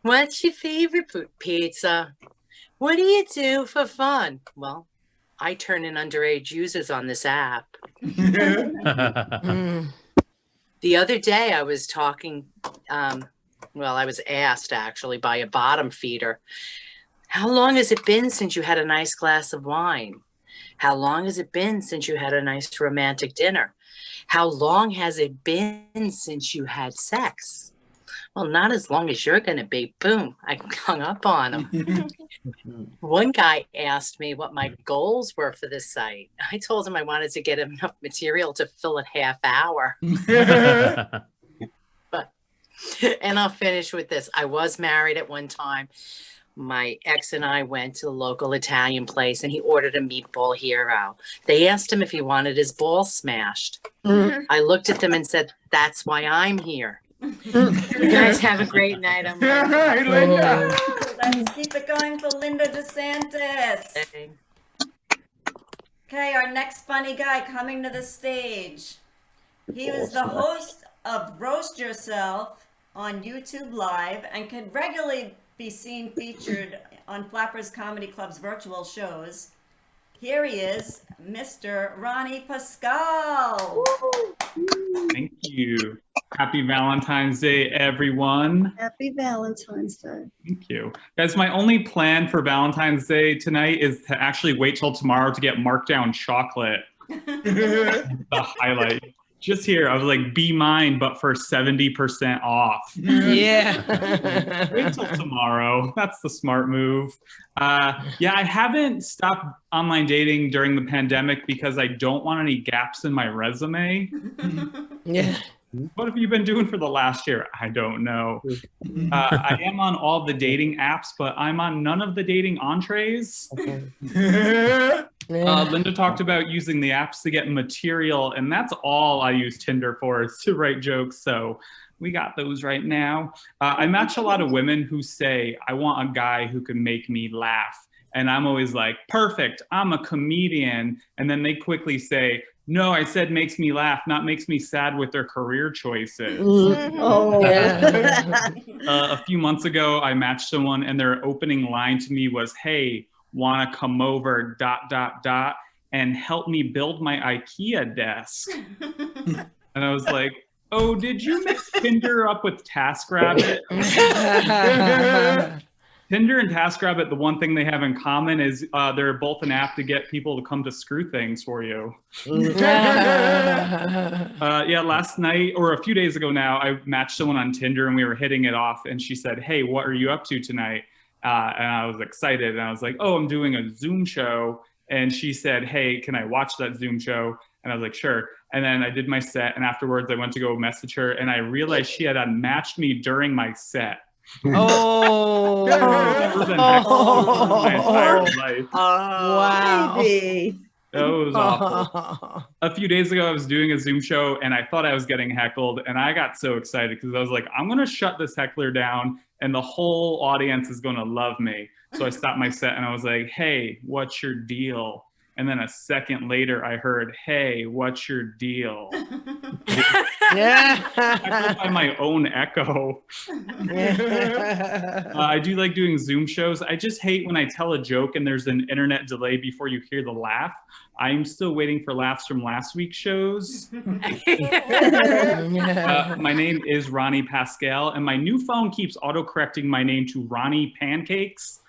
What's your favorite food? Pizza. What do you do for fun? Well, I turn in underage users on this app. The other day I was talking, well, I was asked actually by a bottom feeder, how long has it been since you had a nice glass of wine? How long has it been since you had a nice romantic dinner? How long has it been since you had sex? Well, not as long as you're going to be. Boom. I hung up on him. One guy asked me what my goals were for this site. I told him I wanted to get enough material to fill a half hour. But, and I'll finish with this. I was married at one time. My ex and I went to the local Italian place and he ordered a meatball hero. They asked him if he wanted his balls smashed. I looked at them and said, that's why I'm here. You guys have a great night. I'm Linda. Let's keep it going for Linda Desantis. Okay, our next funny guy coming to the stage. He was the host of Roast Yourself on YouTube Live and can regularly be seen featured on Flappers Comedy Club's virtual shows. Here he is, Mr. Ronny Pascale. Thank you. Happy Valentine's Day, everyone. Happy Valentine's Day. Thank you. Guys, my only plan for Valentine's Day tonight is to actually wait till tomorrow to get markdown chocolate. The highlight. Just here, I was like, be mine, but for 70% off. Yeah. Wait till tomorrow. That's the smart move. Yeah, I haven't stopped online dating during the pandemic because I don't want any gaps in my resume. Yeah. What have you been doing for the last year? I don't know. I am on all the dating apps, but I'm on none of the dating entrees. Linda talked about using the apps to get material, and that's all I use Tinder for, is to write jokes. So we got those right now. I match a lot of women who say, I want a guy who can make me laugh. And I'm always like, perfect, I'm a comedian. And then they quickly say, no, I said makes me laugh, not makes me sad with their career choices. Oh. A few months ago, I matched someone and their opening line to me was, hey, wanna come over, ... and help me build my IKEA desk. And I was like, oh, did you mix Tinder up with TaskRabbit? Tinder and TaskRabbit, the one thing they have in common is they're both an app to get people to come to screw things for you. Yeah, last night, or a few days ago now, I matched someone on Tinder and we were hitting it off and she said, hey, what are you up to tonight? And I was excited and I was like, oh, I'm doing a Zoom show. And she said, hey, can I watch that Zoom show? And I was like, sure. And then I did my set and afterwards I went to go message her and I realized she had unmatched me during my set. Oh. My entire life. Wow. Baby. That was awful. A few days ago, I was doing a Zoom show and I thought I was getting heckled and I got so excited because I was like, I'm going to shut this heckler down and the whole audience is going to love me. So I stopped my set and I was like, hey, what's your deal? And then a second later, I heard, hey, what's your deal? Yeah. Echoed by my own echo. I do like doing Zoom shows. I just hate when I tell a joke and there's an internet delay before you hear the laugh. I'm still waiting for laughs from last week's shows. My name is Ronny Pascale, and my new phone keeps autocorrecting my name to Ronny Pancakes.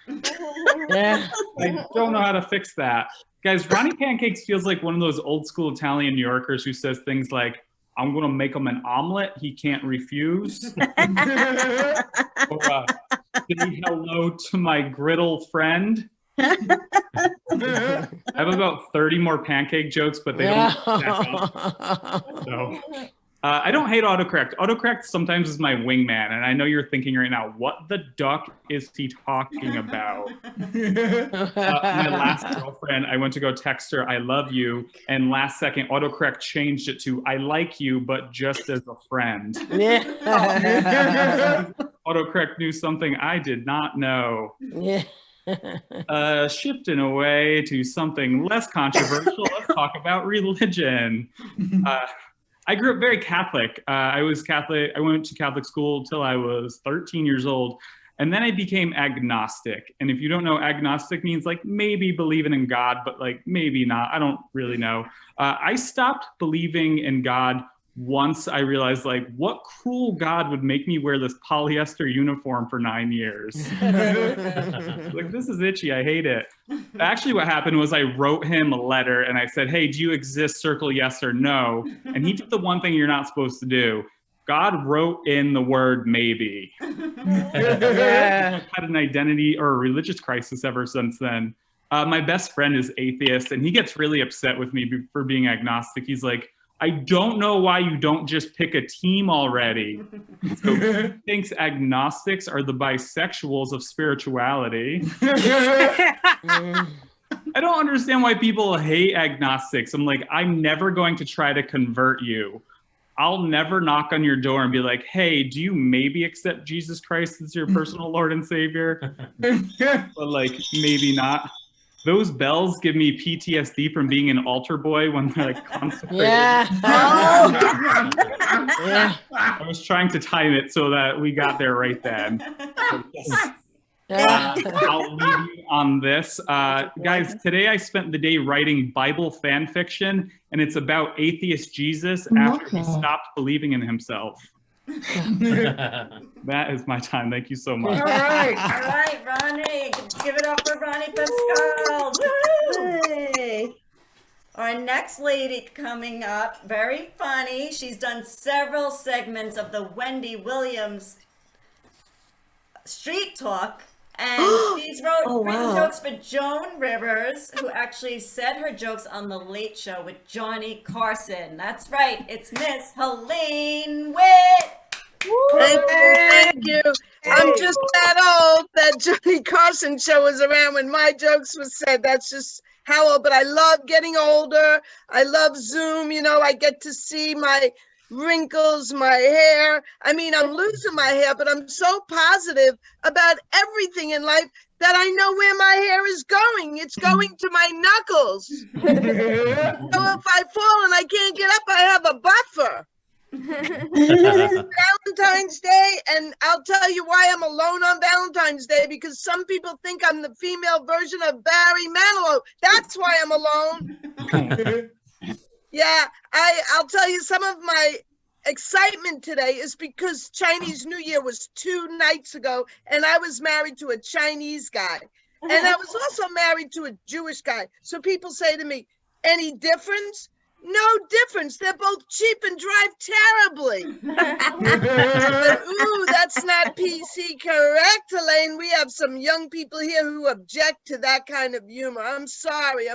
Yeah. I don't know how to fix that. Guys, Ronny Pancakes feels like one of those old school Italian New Yorkers who says things like, I'm going to make him an omelet he can't refuse. Or, say hello to my griddle friend. I have about 30 more pancake jokes, but they don't stack up. So, I don't hate autocorrect. Autocorrect sometimes is my wingman, and I know you're thinking right now, what the duck is he talking about? My last girlfriend, I went to go text her, I love you, and last second, autocorrect changed it to, I like you, but just as a friend. Autocorrect knew something I did not know. Shifting away to something less controversial, let's talk about religion. I grew up very Catholic. I was Catholic. I went to Catholic school till I was 13 years old. And then I became agnostic. And if you don't know, agnostic means like maybe believing in God, but like maybe not. I don't really know. I stopped believing in God once I realized, like, what cruel God would make me wear this polyester uniform for 9 years? Like, this is itchy. I hate it. Actually, what happened was I wrote him a letter and I said, hey, do you exist? Circle yes or no. And he did the one thing you're not supposed to do. God wrote in the word maybe. Yeah. I've had an identity or a religious crisis ever since then. My best friend is atheist, and he gets really upset with me for being agnostic. He's like, I don't know why you don't just pick a team already. So he thinks agnostics are the bisexuals of spirituality. I don't understand why people hate agnostics. I'm like, I'm never going to try to convert you. I'll never knock on your door and be like, hey, do you maybe accept Jesus Christ as your personal Lord and Savior? But like, maybe not. Those bells give me PTSD from being an altar boy when they're like consecrated. Yeah. Yeah. I was trying to time it so that we got there right then. I'll leave you on this. Guys, today I spent the day writing Bible fan fiction, and it's about atheist Jesus after he stopped believing in himself. That is my time. Thank you so much. All right, Ronny. Give it up for Ronny Pascale. Woo! Hey. Our next lady coming up, very funny. She's done several segments of the Wendy Williams Street Talk. And she's written jokes for Joan Rivers, who actually said her jokes on The Late Show with Johnny Carson. That's right, it's Miss Helaine Witt. Thank you. I'm just that old that Johnny Carson show was around when my jokes was said. That's just how old, but I love getting older. I love Zoom, you know, I get to see my wrinkles, my hair. I mean, I'm losing my hair, but I'm so positive about everything in life that I know where my hair is going. It's going to my knuckles. So if I fall and I can't get up, I have a buffer. Valentine's Day, and I'll tell you why I'm alone on Valentine's Day, because some people think I'm the female version of Barry Manilow. That's why I'm alone. Yeah, I'll tell you, some of my excitement today is because Chinese New Year was 2 nights ago, and I was married to a Chinese guy, and I was also married to a Jewish guy. So people say to me, any difference? No difference. They're both cheap and drive terribly. Ooh, that's not PC correct, Helaine. We have some young people here who object to that kind of humor. I'm sorry.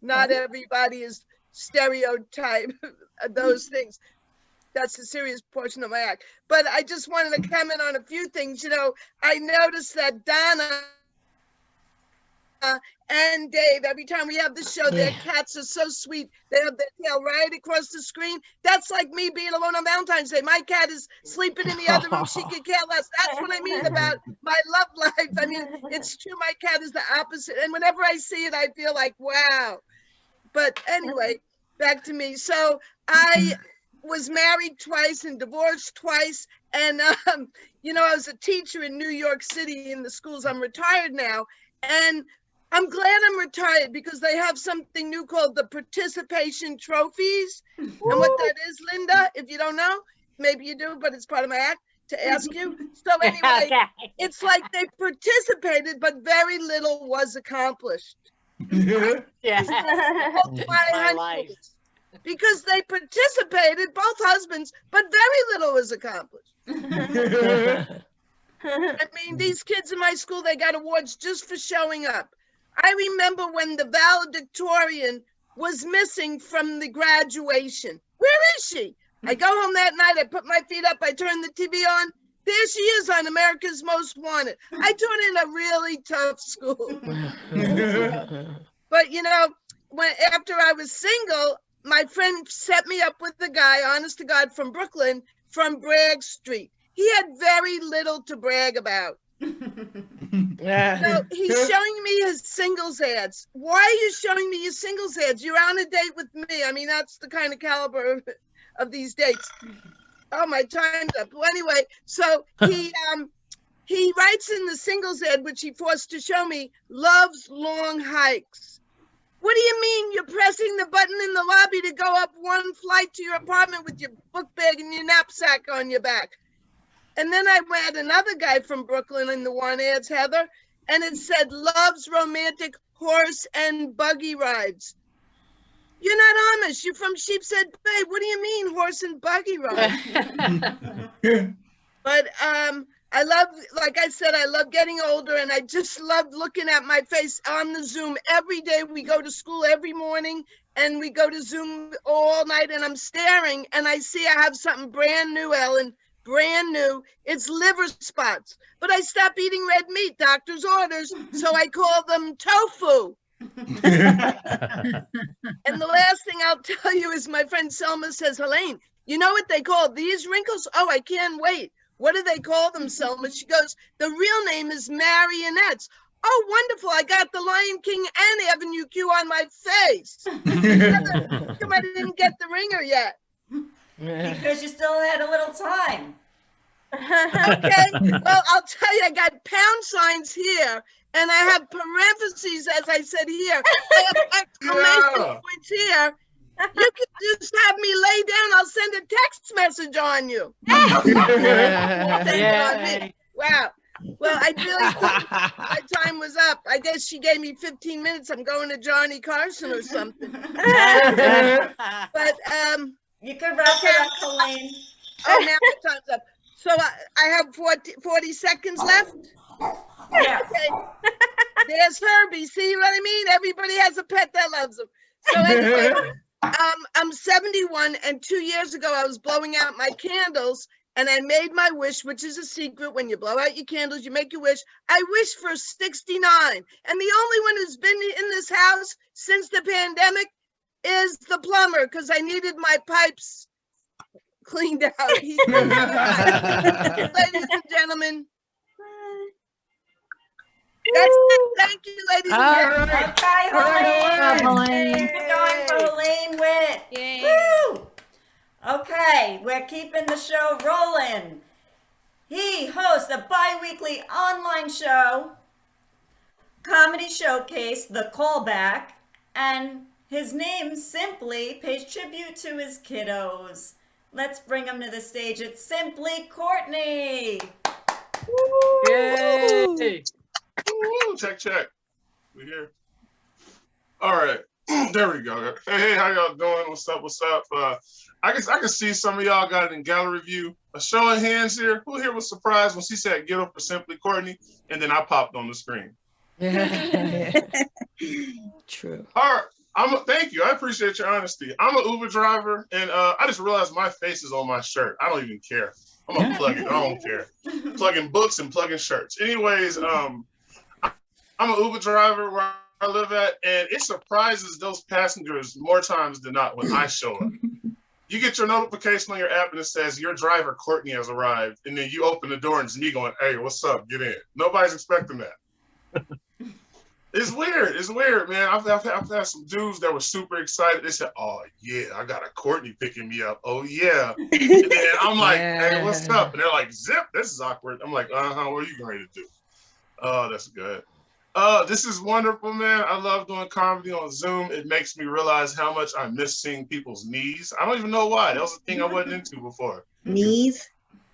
Not everybody is stereotype those things. That's a serious portion of my act. But I just wanted to comment on a few things. You know, I noticed that Donna and Dave, every time we have the show, their cats are so sweet. They have their tail right across the screen. That's like me being alone on Valentine's Day. My cat is sleeping in the other room. She could care less. That's what I mean about my love life. I mean, it's true. My cat is the opposite. And whenever I see it, I feel like, wow. But anyway, back to me. So I was married twice and divorced twice. And, you know, I was a teacher in New York City in the schools. I'm retired now. And I'm glad I'm retired because they have something new called the participation trophies. And what that is, Linda, if you don't know, maybe you do, but it's part of my act to ask you. So anyway, it's like they participated, but very little was accomplished. Yeah. My life. Because they participated, both husbands, but very little was accomplished. I mean, these kids in my school, they got awards just for showing up. I remember when the valedictorian was missing from the graduation. Where is she? I go home that night, I put my feet up, I turn the TV on. There she is on America's Most Wanted. I taught in a really tough school. But, you know, after I was single, my friend set me up with the guy, honest to God, from Brooklyn, from Bragg Street. He had very little to brag about. So he's showing me his singles ads. Why are you showing me your singles ads? You're on a date with me. I mean, that's the kind of caliber of these dates. Oh, my time's up. Well, anyway, so he writes in the singles ad, which he forced to show me, loves long hikes. What do you mean you're pressing the button in the lobby to go up one flight to your apartment with your book bag and your knapsack on your back. And then I met another guy from Brooklyn in the one ads, Heather, and it said, loves romantic horse and buggy rides. You're not Amish, you're from Sheepshead Bay. What do you mean horse and buggy rides? But I love, like I said, I love getting older, and I just love looking at my face on the Zoom. Every day we go to school every morning, and we go to Zoom all night, and I'm staring, and I see I have something brand new, Ellen, brand new. It's liver spots. But I stopped eating red meat, doctor's orders, so I call them tofu. And the last thing I'll tell you is my friend Selma says, Helaine, you know what they call these wrinkles? Oh, I can't wait. What do they call them, Selma? She goes, the real name is marionettes. Oh, wonderful. I got the Lion King and Avenue Q on my face. How come I didn't get the ringer yet? Because you still had a little time. Okay, well, I'll tell you, I got pound signs here, and I have parentheses, as I said here. I have exclamation points here. You can just have me lay down. I'll send a text message on you. Wow. Well, I really thought my time was up. I guess she gave me 15 minutes. I'm going to Johnny Carson or something. But you can wrap it up, Helaine. Oh, now my time's up. So I have 40 seconds left. Yeah. Okay. There's Herbie. See what I mean? Everybody has a pet that loves them. So anyway, I'm 71, and 2 years ago I was blowing out my candles, and I made my wish, which is a secret. When you blow out your candles, you make your wish. I wish for 69, and the only one who's been in this house since the pandemic is the plumber, because I needed my pipes cleaned out. Ladies and gentlemen. That's it. Thank you, ladies and gentlemen. Okay, Helaine. Keep it going for Helaine Witt. Woo! Okay, we're keeping the show rolling. He hosts a bi-weekly online show, Comedy Showcase, The Callback, and his name simply pays tribute to his kiddos. Let's bring him to the stage. It's simply Courtney. Yay! Check, check. We here. All right. There we go. Hey, how y'all doing? What's up? What's up? I guess I can see some of y'all got it in gallery view. A show of hands here. Who here was surprised when she said "get up" for Simply Courtney, and then I popped on the screen. True. All right. Thank you. I appreciate your honesty. I'm an Uber driver, and I just realized my face is on my shirt. I don't even care. I'm gonna plug it. I don't care. Plugging books and plugging shirts. Anyways, I'm an Uber driver where I live at, and it surprises those passengers more times than not when I show up. You get your notification on your app and it says your driver Courtney has arrived, and then you open the door and it's me going, "Hey, what's up? Get in." Nobody's expecting that. It's weird. It's weird, man. I've had some dudes that were super excited. They said, "Oh yeah, I got a Courtney picking me up. Oh yeah." And then I'm like, "Hey, what's up?" And they're like, "Zip, this is awkward." I'm like, "What are you going to do?" Oh, that's good. This is wonderful, man. I love doing comedy on Zoom. It makes me realize how much I miss seeing people's knees. I don't even know why. That was a thing I wasn't into before. Knees?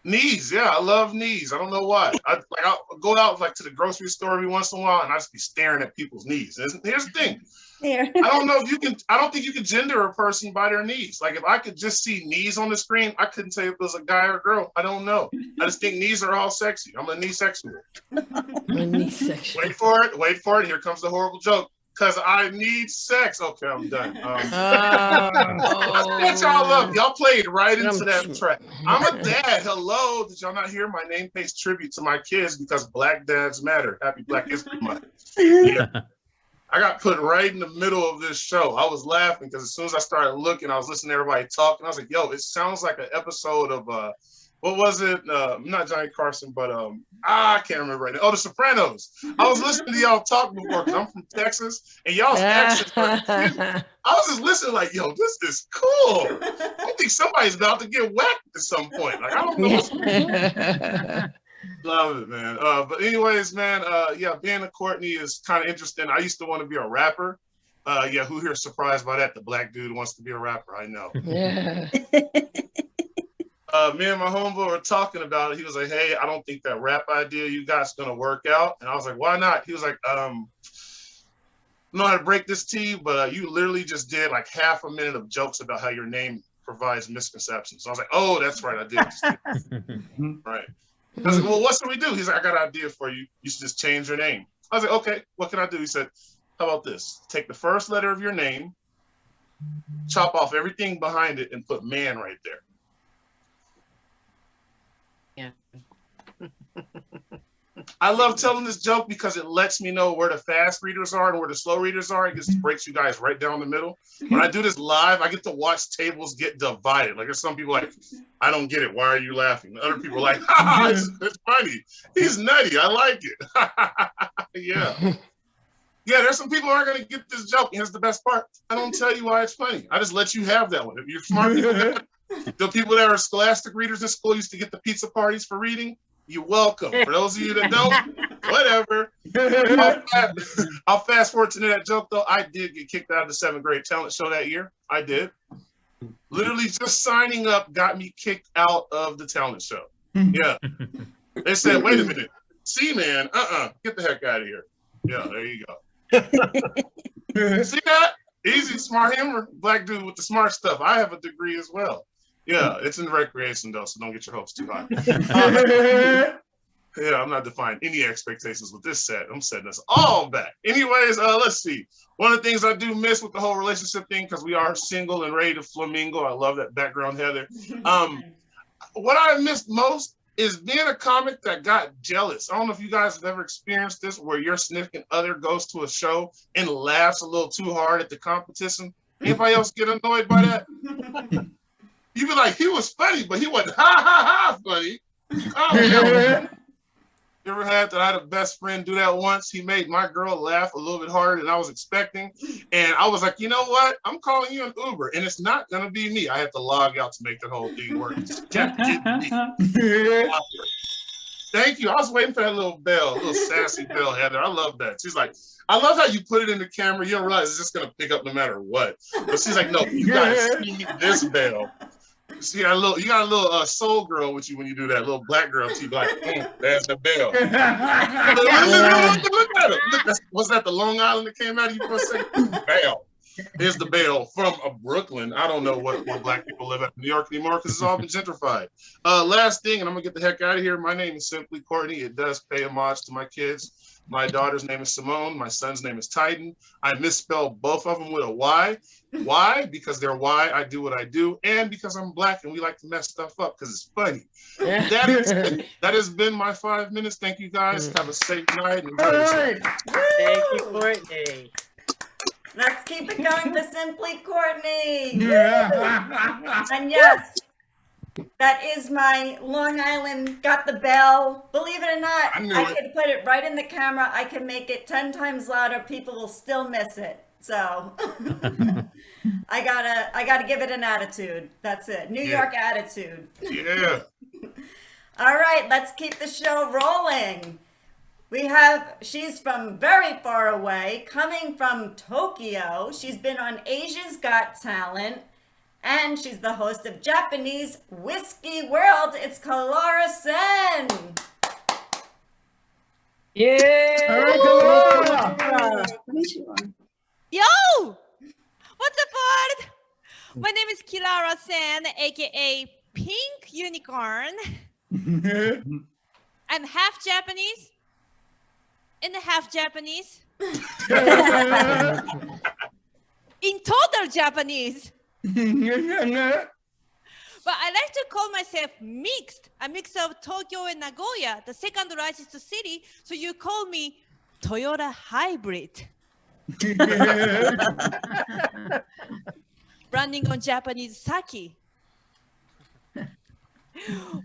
Knees, yeah, I love knees. I don't know why. I'll go out like to the grocery store every once in a while, and I just be staring at people's knees. Here's the thing. I don't know if you can. I don't think you can gender a person by their knees. Like if I could just see knees on the screen, I couldn't say if it was a guy or a girl. I don't know. I just think knees are all sexy. I'm a knee sexual. Wait for it. Wait for it. Here comes the horrible joke. Because I need sex. Okay, I'm done. What y'all love? Y'all played right into that track. I'm a dad. Hello. Did y'all not hear? My name pays tribute to my kids because Black dads matter. Happy Black History Month. Yeah. I got put right in the middle of this show. I was laughing because as soon as I started looking, I was listening to everybody talk, and I was like, yo, it sounds like an episode of what was it? Not Johnny Carson, but I can't remember right now. Oh, The Sopranos. I was listening to y'all talk before because I'm from Texas, and y'all's accents were cute. I was just listening like, yo, this is cool. I think somebody's about to get whacked at some point. Like, I don't know what's going on. Love it, man. But anyways, man, yeah, being a Courtney is kind of interesting. I used to want to be a rapper, Yeah, who here is surprised by that? The black dude wants to be a rapper. I know. Yeah. Me and my homeboy were talking about it. He was like, hey, I don't think that rap idea you got's gonna work out. And I was like, why not? He was like, I don't know how to break this to you, but you literally just did like half a minute of jokes about how your name provides misconceptions. So I was like, oh, that's right, I did. Right. I was like, well, what should we do? He's like, I got an idea for you. You should just change your name. I was like, okay, what can I do? He said, how about this? Take the first letter of your name, chop off everything behind it, and put man right there. Yeah. I love telling this joke because it lets me know where the fast readers are and where the slow readers are. It just breaks you guys right down the middle. When I do this live, I get to watch tables get divided. Like there's some people like, I don't get it. Why are you laughing? Other people are like, ha, it's funny. He's nutty. I like it. Yeah. Yeah, there's some people who aren't going to get this joke. Here's the best part. I don't tell you why it's funny. I just let you have that one. If you're smart people, the people that are scholastic readers in school used to get the pizza parties for reading. You're welcome. For those of you that don't, whatever. I'll fast forward to that joke, though. I did get kicked out of the 7th grade talent show that year. I did. Literally just signing up got me kicked out of the talent show. Yeah. They said, wait a minute. See, man, get the heck out of here. Yeah, there you go. See that? Easy, smart humor. Black dude with the smart stuff. I have a degree as well. Yeah, it's in recreation though, so don't get your hopes too high. Yeah, I'm not defining any expectations with this set. I'm setting us all back. Anyways, let's see. One of the things I do miss with the whole relationship thing, because we are single and ready to flamingo. I love that background, Heather. What I missed most is being a comic that got jealous. I don't know if you guys have ever experienced this, where your significant other goes to a show and laughs a little too hard at the competition. Anybody else get annoyed by that? You be like, he was funny, but he wasn't ha funny. Oh, you ever had that? I had a best friend do that once. He made my girl laugh a little bit harder than I was expecting. And I was like, you know what? I'm calling you an Uber, and it's not going to be me. I had to log out to make that whole thing work. Just kept getting me. Thank you. I was waiting for that little bell, little sassy bell, Heather. I love that. She's like, I love how you put it in the camera. You don't realize it's just going to pick up no matter what. But she's like, no, you got to see this bell. You got a little soul girl with you when you do that, little black girl. She's like, there's the bell. Look at it. Look, was that the Long Island that came out of you for a second? Bell. There's the bell from Brooklyn. I don't know what black people live at New York anymore because it's all been gentrified. Last thing, and I'm gonna get the heck out of here. My name is simply Courtney. It does pay homage to my kids. My daughter's name is Simone. My son's name is Titan. I misspelled both of them with a Y. Why? Because they're why I do what I do, and because I'm black and we like to mess stuff up because it's funny. That has been my 5 minutes. Thank you guys. Have a safe night. And Thank you, Courtney. Let's keep it going for Simply Courtney. And yes, that is my Long Island got the bell. Believe it or not, I could put it right in the camera. I can make it 10 times louder. People will still miss it. So I gotta give it an attitude. That's it. New York attitude. Yeah. All right, let's keep the show rolling. She's from very far away, coming from Tokyo. She's been on Asia's Got Talent, and she's the host of Japanese Whiskey World. It's Kilara Sen. Yeah. Yo! What's up, bud? My name is Kilara Sen, aka Pink Unicorn. I'm half Japanese and half Japanese. In total Japanese. But I like to call myself mixed. A mix of Tokyo and Nagoya, the second largest city. So you call me Toyota Hybrid. Running on Japanese sake.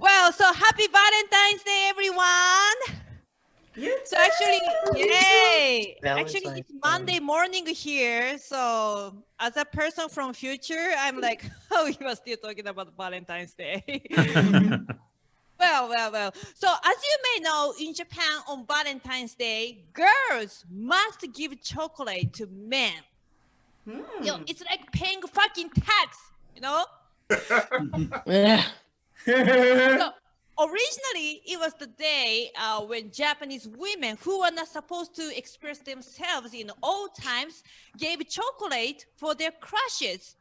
Well, so happy Valentine's Day, everyone. So actually, yay! Actually, it's Monday morning here. So as a person from future, I'm like, oh, you are still talking about Valentine's Day. Well. So as you may know, in Japan on Valentine's Day, girls must give chocolate to men. You know, it's like paying fucking tax, you know? Yeah. So originally, it was the day when Japanese women who were not supposed to express themselves in old times gave chocolate for their crushes.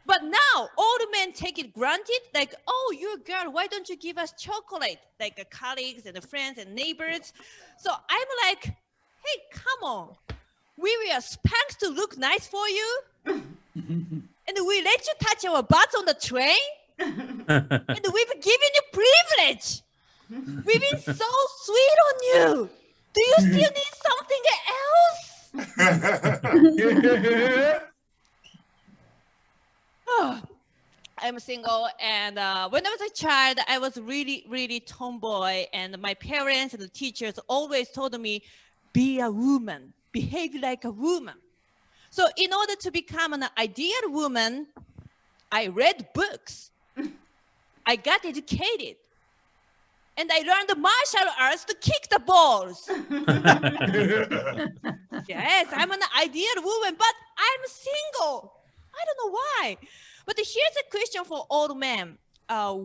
But now, old men take it granted, like, oh, you're a girl, why don't you give us chocolate? Like colleagues and friends and neighbors. So I'm like, hey, come on. We wear Spanx to look nice for you? And we let you touch our butts on the train? And we've given you privilege. We've been so sweet on you. Do you still need something else? Oh, I'm single, and when I was a child, I was really, really tomboy, and my parents and the teachers always told me, be a woman, behave like a woman. So in order to become an ideal woman, I read books. I got educated. And I learned martial arts to kick the balls. Yes, I'm an ideal woman, but I'm single. I don't know why. But here's a question for old men.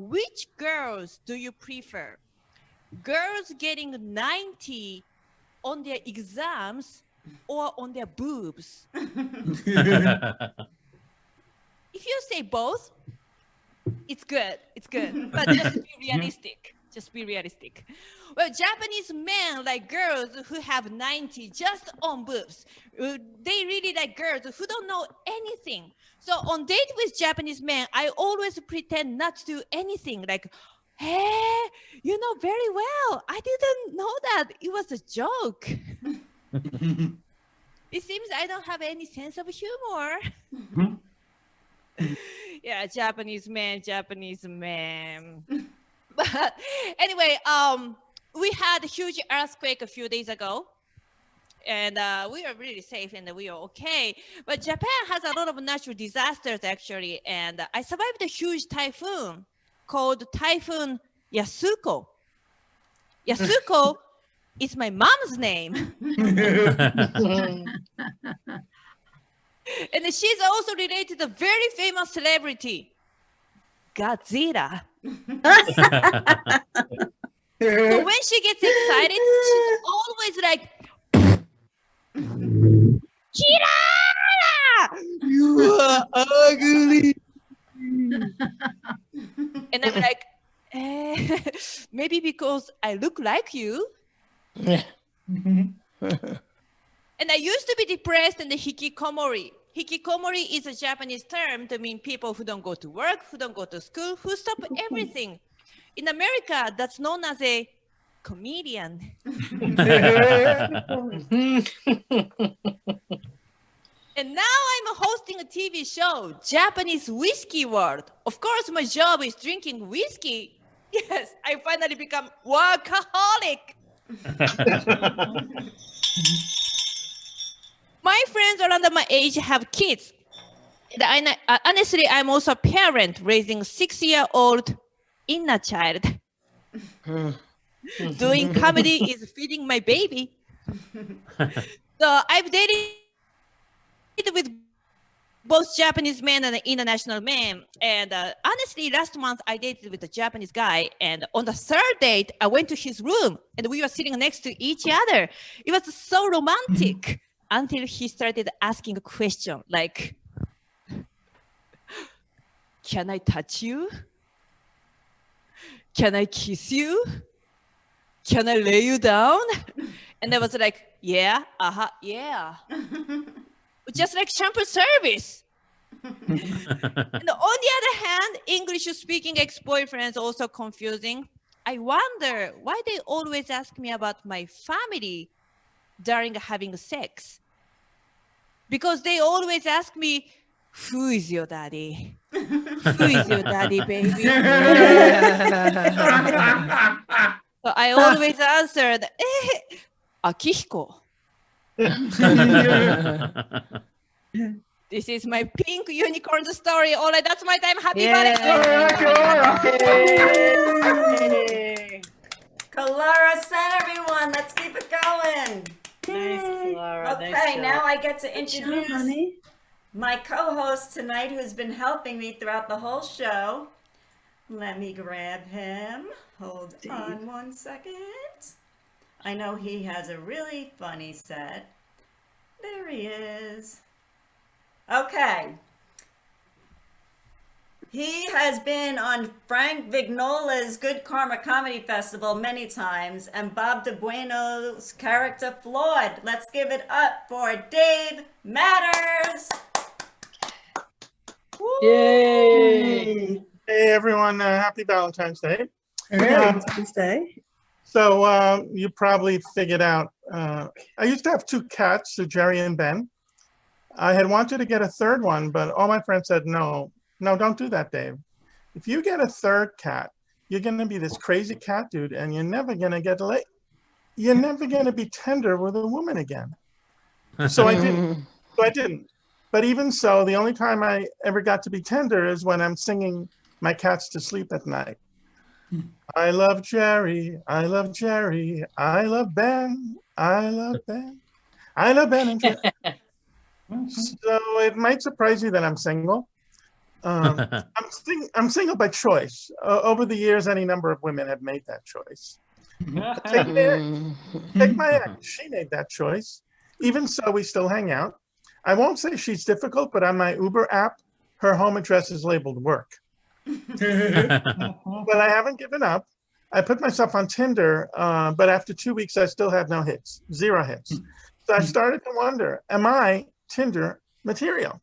Which girls do you prefer? Girls getting 90 on their exams or on their boobs? If you say both, it's good. It's good. But just be realistic. Just be realistic. Well, Japanese men like girls who have 90 just on boobs. They really like girls who don't know anything. So on date with Japanese men, I always pretend not to do anything. Like, hey, you know very well. I didn't know that. It was a joke. It seems I don't have any sense of humor. Yeah, Japanese man. But anyway, we had a huge earthquake a few days ago, and we are really safe and we are okay. But Japan has a lot of natural disasters actually, and I survived a huge typhoon called Typhoon Yasuko. Yasuko is my mom's name. And she's also related to a very famous celebrity, Godzilla. So when she gets excited, she's always like, Kilara! You are ugly. And I'm like, maybe because I look like you. And I used to be depressed and hikikomori. Hikikomori is a Japanese term to mean people who don't go to work, who don't go to school, who stop everything. In America, that's known as a comedian. And now I'm hosting a TV show, Japanese Whiskey World. Of course, my job is drinking whiskey. Yes, I finally become workaholic. My friends around my age have kids. And honestly, I'm also a parent raising a 6-year-old inner child. Doing comedy is feeding my baby. So I've dated with both Japanese men and international men. And honestly, last month I dated with a Japanese guy. And on the third date, I went to his room and we were sitting next to each other. It was so romantic until he started asking a question like, can I touch you? Can I kiss you? Can I lay you down? And I was like, yeah, yeah. Just like shampoo service. And on the other hand, English-speaking ex-boyfriends also confusing. I wonder why they always ask me about my family during having sex. Because they always ask me, who is your daddy? Who is your daddy, baby? So I always answered, Akihiko. This is my pink unicorn story. All right, that's my time. Happy Valentine's Day. Kilara sent everyone. Let's keep it going. Nice, Kilara. Okay, Nice now job. I get to Good job, introduce honey. my co-host tonight who's been helping me throughout the whole show. Let me grab him. Hold on one second. I know he has a really funny set. There he is. Okay. He has been on Frank Vignola's Good Karma Comedy Festival many times and Bob De Bueno's character Flawed. Let's give it up for Dave Matters. Yay! Hey everyone, happy Valentine's Day. Valentine's Day. So you probably figured out, I used to have two cats, so Jerry and Ben. I had wanted to get a third one, but all my friends said, no, don't do that, Dave. If you get a third cat, you're going to be this crazy cat dude and you're never going to get laid. You're never going to be tender with a woman again. So I didn't. But even so, the only time I ever got to be tender is when I'm singing my cats to sleep at night. I love Jerry, I love Jerry, I love Ben, I love Ben, I love Ben and Jerry. So it might surprise you that I'm single. I'm single by choice. Over the years, any number of women have made that choice. Take my ex, she made that choice. Even so, we still hang out. I won't say she's difficult, but on my Uber app, her home address is labeled work. But I haven't given up. I put myself on Tinder, but after 2 weeks, I still have no hits, 0 hits. So I started to wonder, am I Tinder material?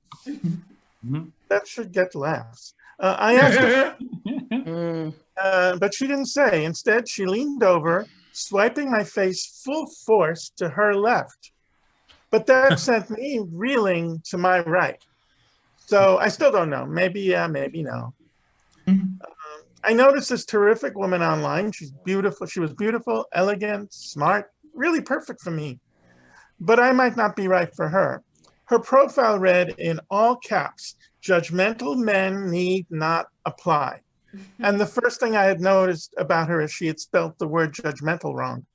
That should get laughs. I asked her, but she didn't say. Instead, she leaned over, swiping my face full force to her left. But that sent me reeling to my right. So I still don't know. Maybe yeah, maybe no. I noticed this terrific woman online. She's beautiful. She was beautiful, elegant, smart, really perfect for me. But I might not be right for her. Her profile read in all caps, "Judgmental men need not apply." And the first thing I had noticed about her is she had spelt the word judgmental wrong.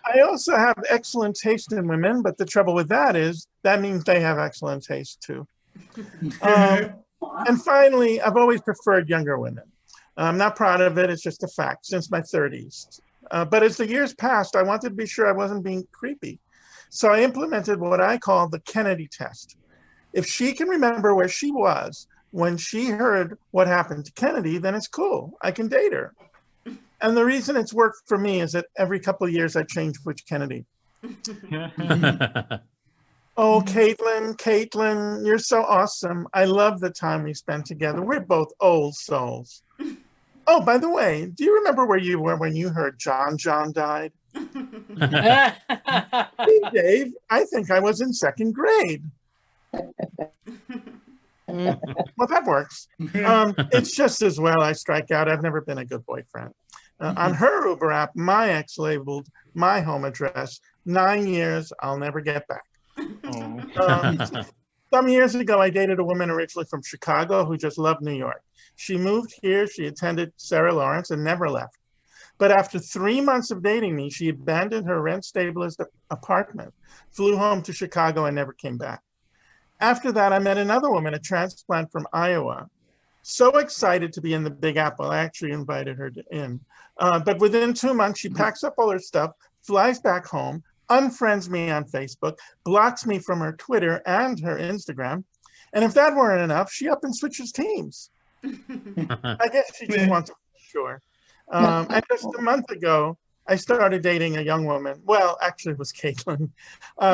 I also have excellent taste in women, but the trouble with that is that means they have excellent taste too. And finally, I've always preferred younger women. I'm not proud of it. It's just a fact since my 30s. But as the years passed, I wanted to be sure I wasn't being creepy. So I implemented what I call the Kennedy test. If she can remember where she was when she heard what happened to Kennedy, then it's cool. I can date her. And the reason it's worked for me is that every couple of years I change which Kennedy. Oh, Caitlin, you're so awesome. I love the time we spent together. We're both old souls. Oh, by the way, do you remember where you were when you heard John died? Hey, Dave, I think I was in 2nd grade. Well, that works. It's just as well I strike out. I've never been a good boyfriend. On her Uber app, my ex labeled my home address, 9 years, I'll never get back. Some years ago, I dated a woman originally from Chicago who just loved New York. She moved here, she attended Sarah Lawrence and never left. But after 3 months of dating me, she abandoned her rent-stabilized apartment, flew home to Chicago and never came back. After that, I met another woman, a transplant from Iowa. So excited to be in the Big Apple, I actually invited her in. But within 2 months, she packs up all her stuff, flies back home, unfriends me on Facebook, blocks me from her Twitter and her Instagram. And if that weren't enough, she up and switches teams. I guess she just wants to be sure. And just a month ago, I started dating a young woman. Well, actually it was Caitlin,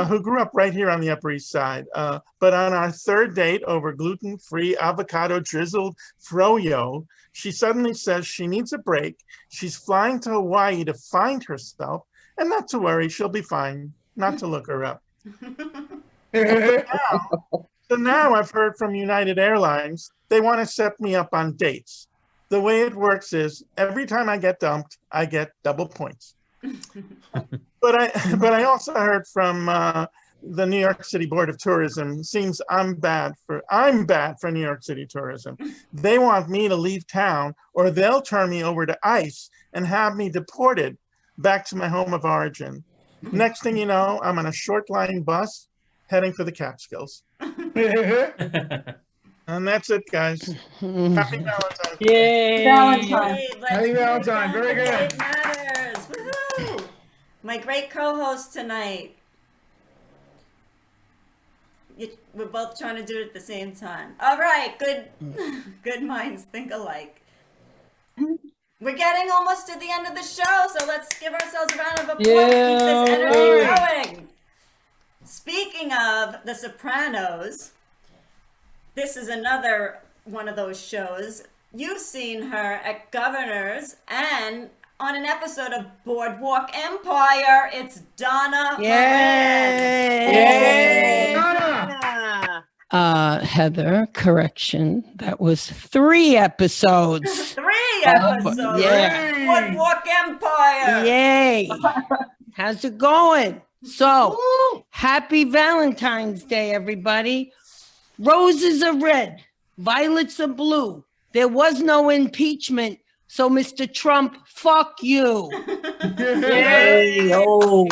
who grew up right here on the Upper East Side. But on our 3rd date over gluten-free, avocado-drizzled froyo, she suddenly says she needs a break. She's flying to Hawaii to find herself, and not to worry, she'll be fine, not to look her up. So now I've heard from United Airlines, they want to set me up on dates. The way it works is every time I get dumped, I get double points. But I also heard from the New York City Board of Tourism. Seems I'm bad for New York City tourism. They want me to leave town or they'll turn me over to ICE and have me deported. back to my home of origin. Next thing you know, I'm on a short line bus heading for the Catskills. And that's it, guys. Happy Valentine's. Yay! Valentine. Happy Valentine. Very good. It matters. Woohoo! My great co-host tonight. We're both trying to do it at the same time. All right, good minds think alike. We're getting almost to the end of the show, so let's give ourselves a round of applause. Keep this energy going. Speaking of The Sopranos, this is another one of those shows. You've seen her at Governors and on an episode of Boardwalk Empire. It's Donna. Yay! Yay! Donna! Heather, correction. That was 3 episodes. 3 episodes. Yeah. Boardwalk Empire. Yay! How's it going? So, happy Valentine's Day, everybody. Roses are red, violets are blue. There was no impeachment, so Mr. Trump, fuck you. Yay! Oh.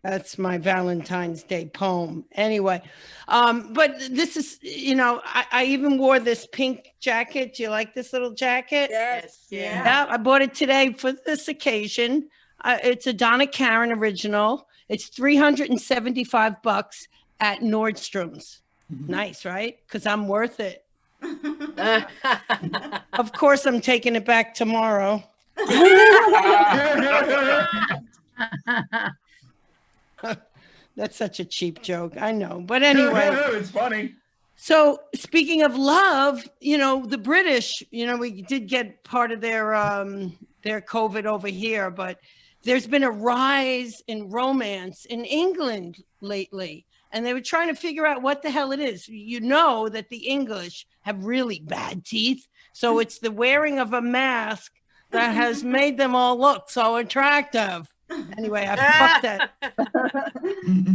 That's my Valentine's Day poem. Anyway, but this is, I even wore this pink jacket. Do you like this little jacket? Yes. Yeah, I bought it today for this occasion. It's a Donna Karin original. It's $375 at Nordstrom's. Nice, right? Because I'm worth it. Of course, I'm taking it back tomorrow. That's such a cheap joke. I know. But anyway. It's funny. So speaking of love, the British, we did get part of their COVID over here, but there's been a rise in romance in England lately. And they were trying to figure out what the hell it is. You know that the English have really bad teeth. So it's the wearing of a mask that has made them all look so attractive. Anyway, I fucked that.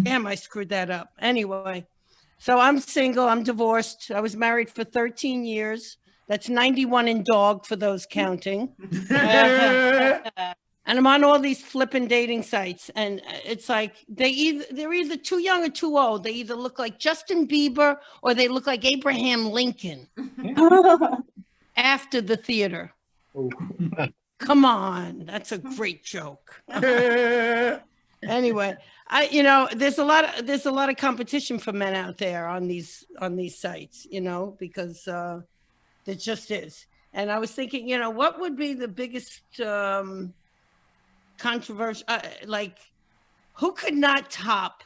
Damn, I screwed that up. Anyway, so I'm single. I'm divorced. I was married for 13 years. That's 91 in dog for those counting. And I'm on all these flipping dating sites, and it's like they're either too young or too old. They either look like Justin Bieber or they look like Abraham Lincoln after the theater. Come on, that's a great joke. Anyway, there's a lot of competition for men out there on these sites, because there just is. And I was thinking, what would be the biggest controversial, who could not top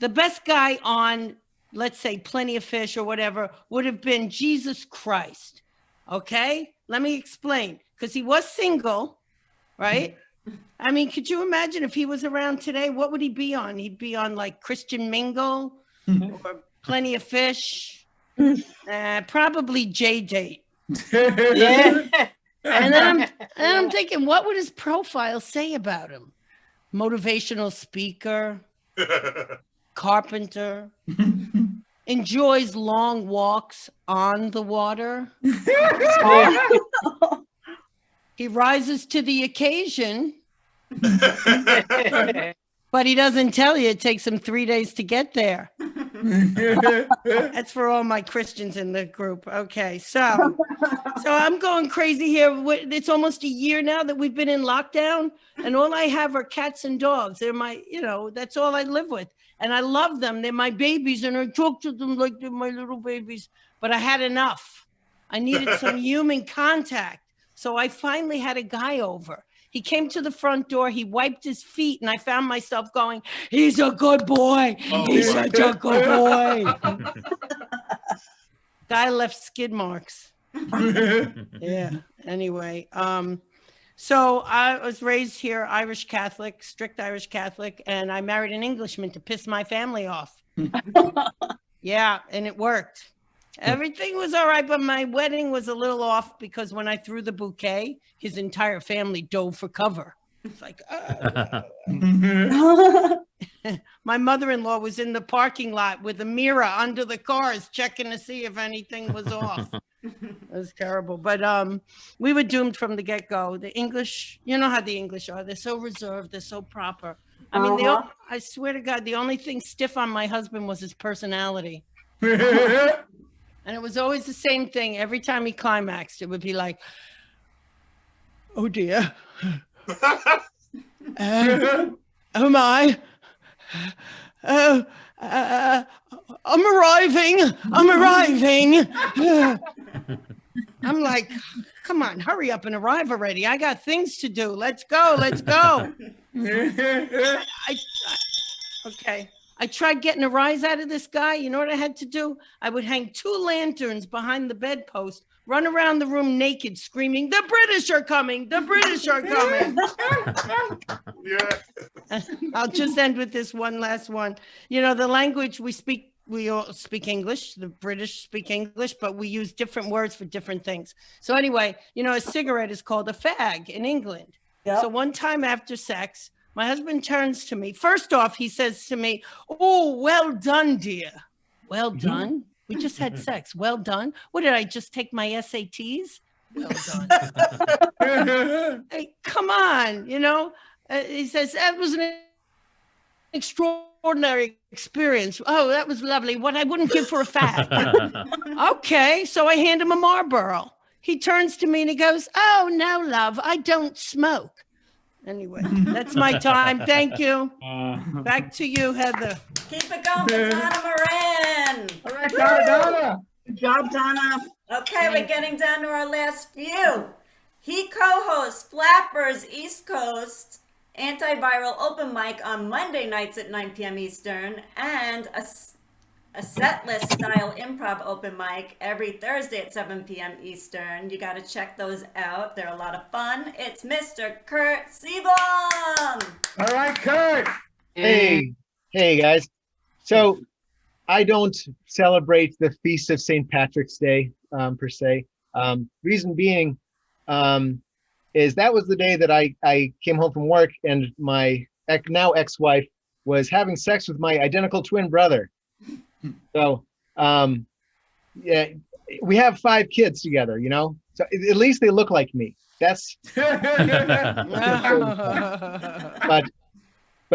the best guy on, let's say, Plenty of Fish or whatever, would have been Jesus Christ. Okay, let me explain, because he was single, right? I mean, could you imagine if he was around today? What would he be on? He'd be on like Christian Mingle or Plenty of Fish, probably J-Date. Yeah. And then I'm thinking, what would his profile say about him? Motivational speaker, carpenter, enjoys long walks on the water. He rises to the occasion, but he doesn't tell you it takes him 3 days to get there. That's for all my Christians in the group. Okay, so I'm going crazy here. It's almost a year now that we've been in lockdown, and all I have are cats and dogs. They're my, that's all I live with. And I love them. They're my babies, and I talk to them like they're my little babies. But I had enough. I needed some human contact. So I finally had a guy over. He came to the front door, he wiped his feet, and I found myself going, he's a good boy. He's such a good boy. Guy left skid marks. Yeah, anyway. So I was raised here, Irish Catholic, strict Irish Catholic, and I married an Englishman to piss my family off. Yeah, and it worked. Everything was all right, but my wedding was a little off because when I threw the bouquet, his entire family dove for cover. It's like, my mother-in-law was in the parking lot with a mirror under the cars checking to see if anything was off. was terrible. But we were doomed from the get-go. The English, you know how the English are. They're so reserved. They're so proper. I mean, I swear to God, the only thing stiff on my husband was his personality. And it was always the same thing. Every time he climaxed, it would be like, oh dear. Oh my. I'm arriving. I'm like, come on, hurry up and arrive already. I got things to do. Let's go. Okay. I tried getting a rise out of this guy. You know what I had to do? I would hang 2 lanterns behind the bedpost, run around the room naked, screaming, the British are coming. The British are coming. Yeah. I'll just end with this one last one. You know, the language we all speak English. The British speak English, but we use different words for different things. So anyway, you know, a cigarette is called a fag in England. Yep. So one time after sex, my husband turns to me. First off, he says to me, oh, well done, dear. Well done? We just had sex. Well done? What, did I just take my SATs? Well done. Hey, come on, you know? He says, that was an extraordinary experience. Oh, that was lovely. What I wouldn't give for a fag. Okay, so I hand him a Marlboro. He turns to me and he goes, oh, no, love, I don't smoke. Anyway, that's my time. Thank you. Back to you, Heather. Keep it going for Donna Moran. All right, Donna. Good job, Donna. Okay, we're getting down to our last few. He co-hosts Flappers East Coast Antiviral Open Mic on Monday nights at 9 p.m. Eastern and a set list style improv open mic every Thursday at 7 p.m. Eastern. You got to check those out. They're a lot of fun. It's Mr. Curt Seablom. All right, Curt. Hey guys. So I don't celebrate the Feast of St. Patrick's Day per se. Reason being is that was the day that I came home from work and my now ex-wife was having sex with my identical twin brother. So, yeah, we have 5 kids together, you know, so at least they look like me. That's, but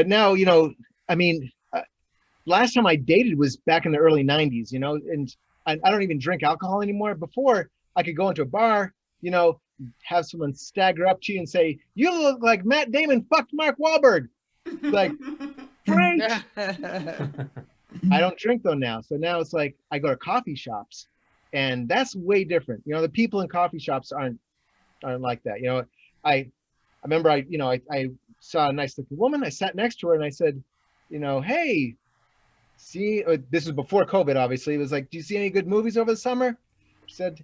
now, you know, I mean, last time I dated was back in the early 90s, you know, and I don't even drink alcohol anymore. Before I could go into a bar, you know, have someone stagger up to you and say, you look like Matt Damon fucked Mark Wahlberg. Like, great. I don't drink though now. So now it's like I go to coffee shops and that's way different. You know, the people in coffee shops aren't like that. You know, I remember I saw a nice looking woman. I sat next to her and I said, you know, hey, see, this was before COVID, obviously. It was like, do you see any good movies over the summer? She said,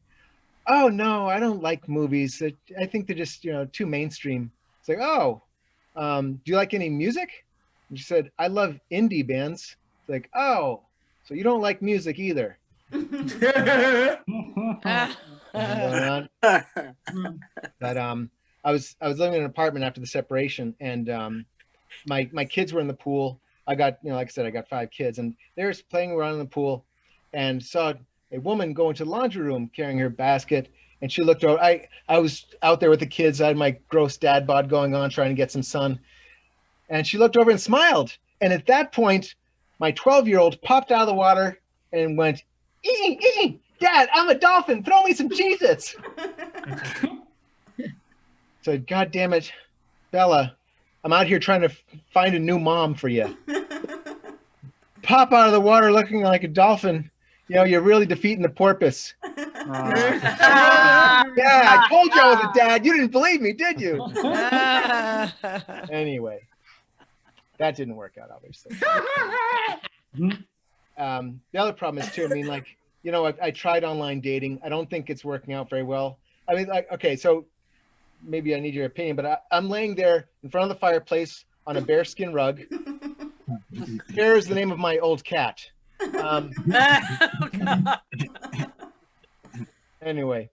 oh no, I don't like movies. I think they're just, you know, too mainstream. It's like, oh, do you like any music? And she said, I love indie bands. Like, oh, so you don't like music either. But I was living in an apartment after the separation, and my kids were in the pool. I got, you know, like I said, I got 5 kids, and they were playing around in the pool, and saw a woman go into the laundry room carrying her basket, and she looked over. I was out there with the kids. I had my gross dad bod going on, trying to get some sun, and she looked over and smiled. And at that point, my 12-year-old popped out of the water and went, Dad, I'm a dolphin. Throw me some Cheez-Its. So, God damn it, Bella, I'm out here trying to find a new mom for you. Pop out of the water looking like a dolphin. You know, you're really defeating the porpoise. Yeah, I told you I was a dad. You didn't believe me, did you? Anyway. That didn't work out, obviously. The other problem is too, I mean, like, you know, I tried online dating. I don't think it's working out very well. I mean, like, okay, so maybe I need your opinion, but I'm laying there in front of the fireplace on a bearskin rug. Bear is the name of my old cat. Anyway,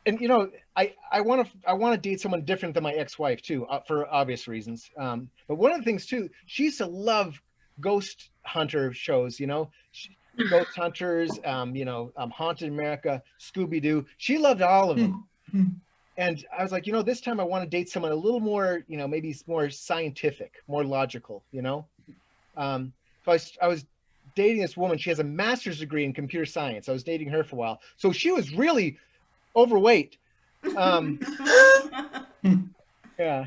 and you know, I want to date someone different than my ex-wife too, for obvious reasons. But one of the things too, she used to love ghost hunter shows. You know, Ghost Hunters, Haunted America, Scooby-Doo. She loved all of them. And I was like, this time I want to date someone a little more, maybe more scientific, more logical, So I was dating this woman. She has a master's degree in computer science. I was dating her for a while. So she was really overweight. Yeah.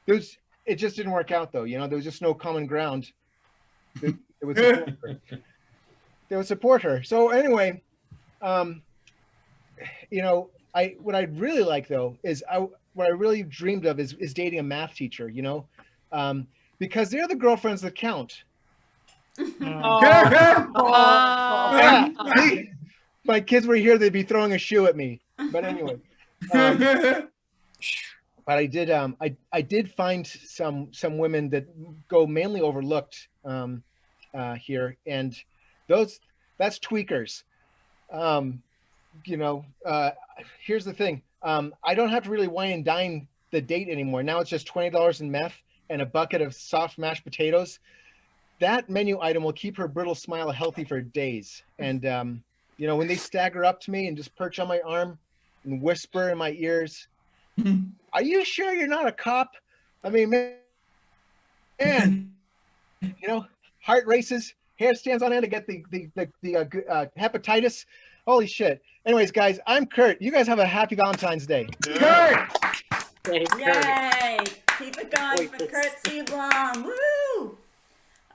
It just didn't work out though. There was just no common ground. It would support her. They would support her. So anyway, what I'd really like though is what I really dreamed of is dating a math teacher, because they're the girlfriends that count. Yeah. My kids were here, they'd be throwing a shoe at me. But anyway, but I did find some women that go mainly overlooked here, and that's tweakers. Here's the thing. I don't have to really wine and dine the date anymore. Now it's just $20 in meth and a bucket of soft mashed potatoes. That menu item will keep her brittle smile healthy for days. And when they stagger up to me and just perch on my arm and whisper in my ears, "Are you sure you're not a cop?" I mean, man, heart races, hair stands on end to get the hepatitis. Holy shit. Anyways, guys, I'm Curt. You guys have a happy Valentine's Day. Yeah. Yay! Keep it going for Curt Seablom. Woo!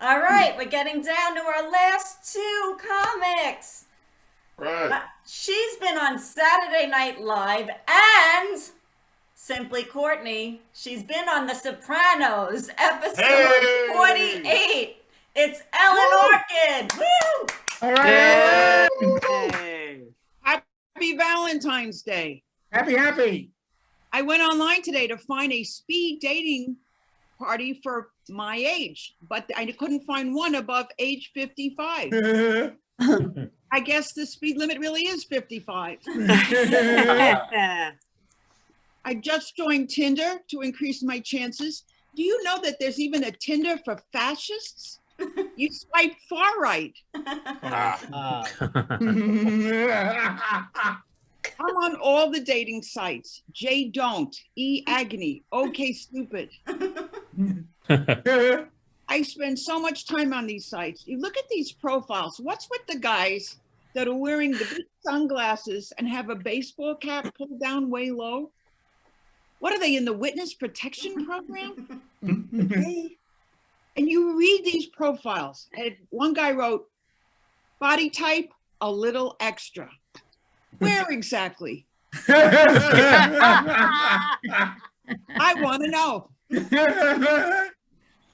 All right, we're getting down to our last two comics. Right. She's been on Saturday Night Live and Simply Courtney. She's been on The Sopranos, episode 48. It's Ellen Orchid. Woo! All right. Hey. Happy Valentine's Day. Happy. I went online today to find a speed dating party for my age, but I couldn't find one above age 55. I guess the speed limit really is 55. I just joined Tinder to increase my chances. Do you know that there's even a Tinder for fascists? You swipe far right. I'm on all the dating sites. J Don't, E Agony, OK Stupid. I spend so much time on these sites. You look at these profiles. What's with the guys that are wearing the big sunglasses and have a baseball cap pulled down way low? What are they, in the witness protection program? And you read these profiles, and one guy wrote, body type, a little extra. Where exactly? I want to know.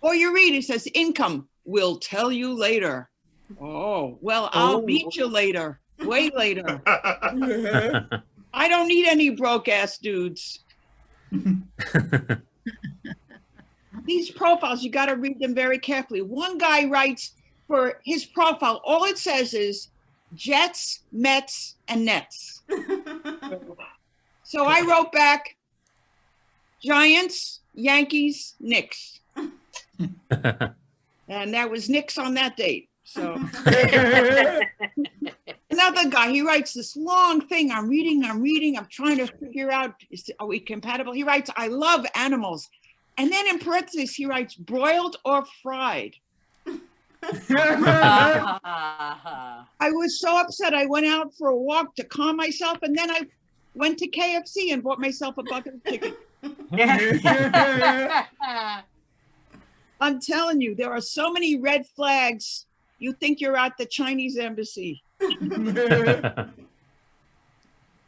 Or you read, it says, income, will tell you later. Oh, well, I'll meet you later, way later. I don't need any broke ass dudes. These profiles, you got to read them very carefully. One guy writes for his profile, all it says is Jets, Mets, and Nets. So I wrote back, Giants, Yankees, Knicks. And there was Knicks on that date. So another guy, he writes this long thing. I'm reading. I'm trying to figure out, are we compatible? He writes, I love animals. And then in parentheses, he writes, broiled or fried. I was so upset. I went out for a walk to calm myself, and then I went to KFC and bought myself a bucket of chicken. I'm telling you, there are so many red flags. You think you're at the Chinese embassy.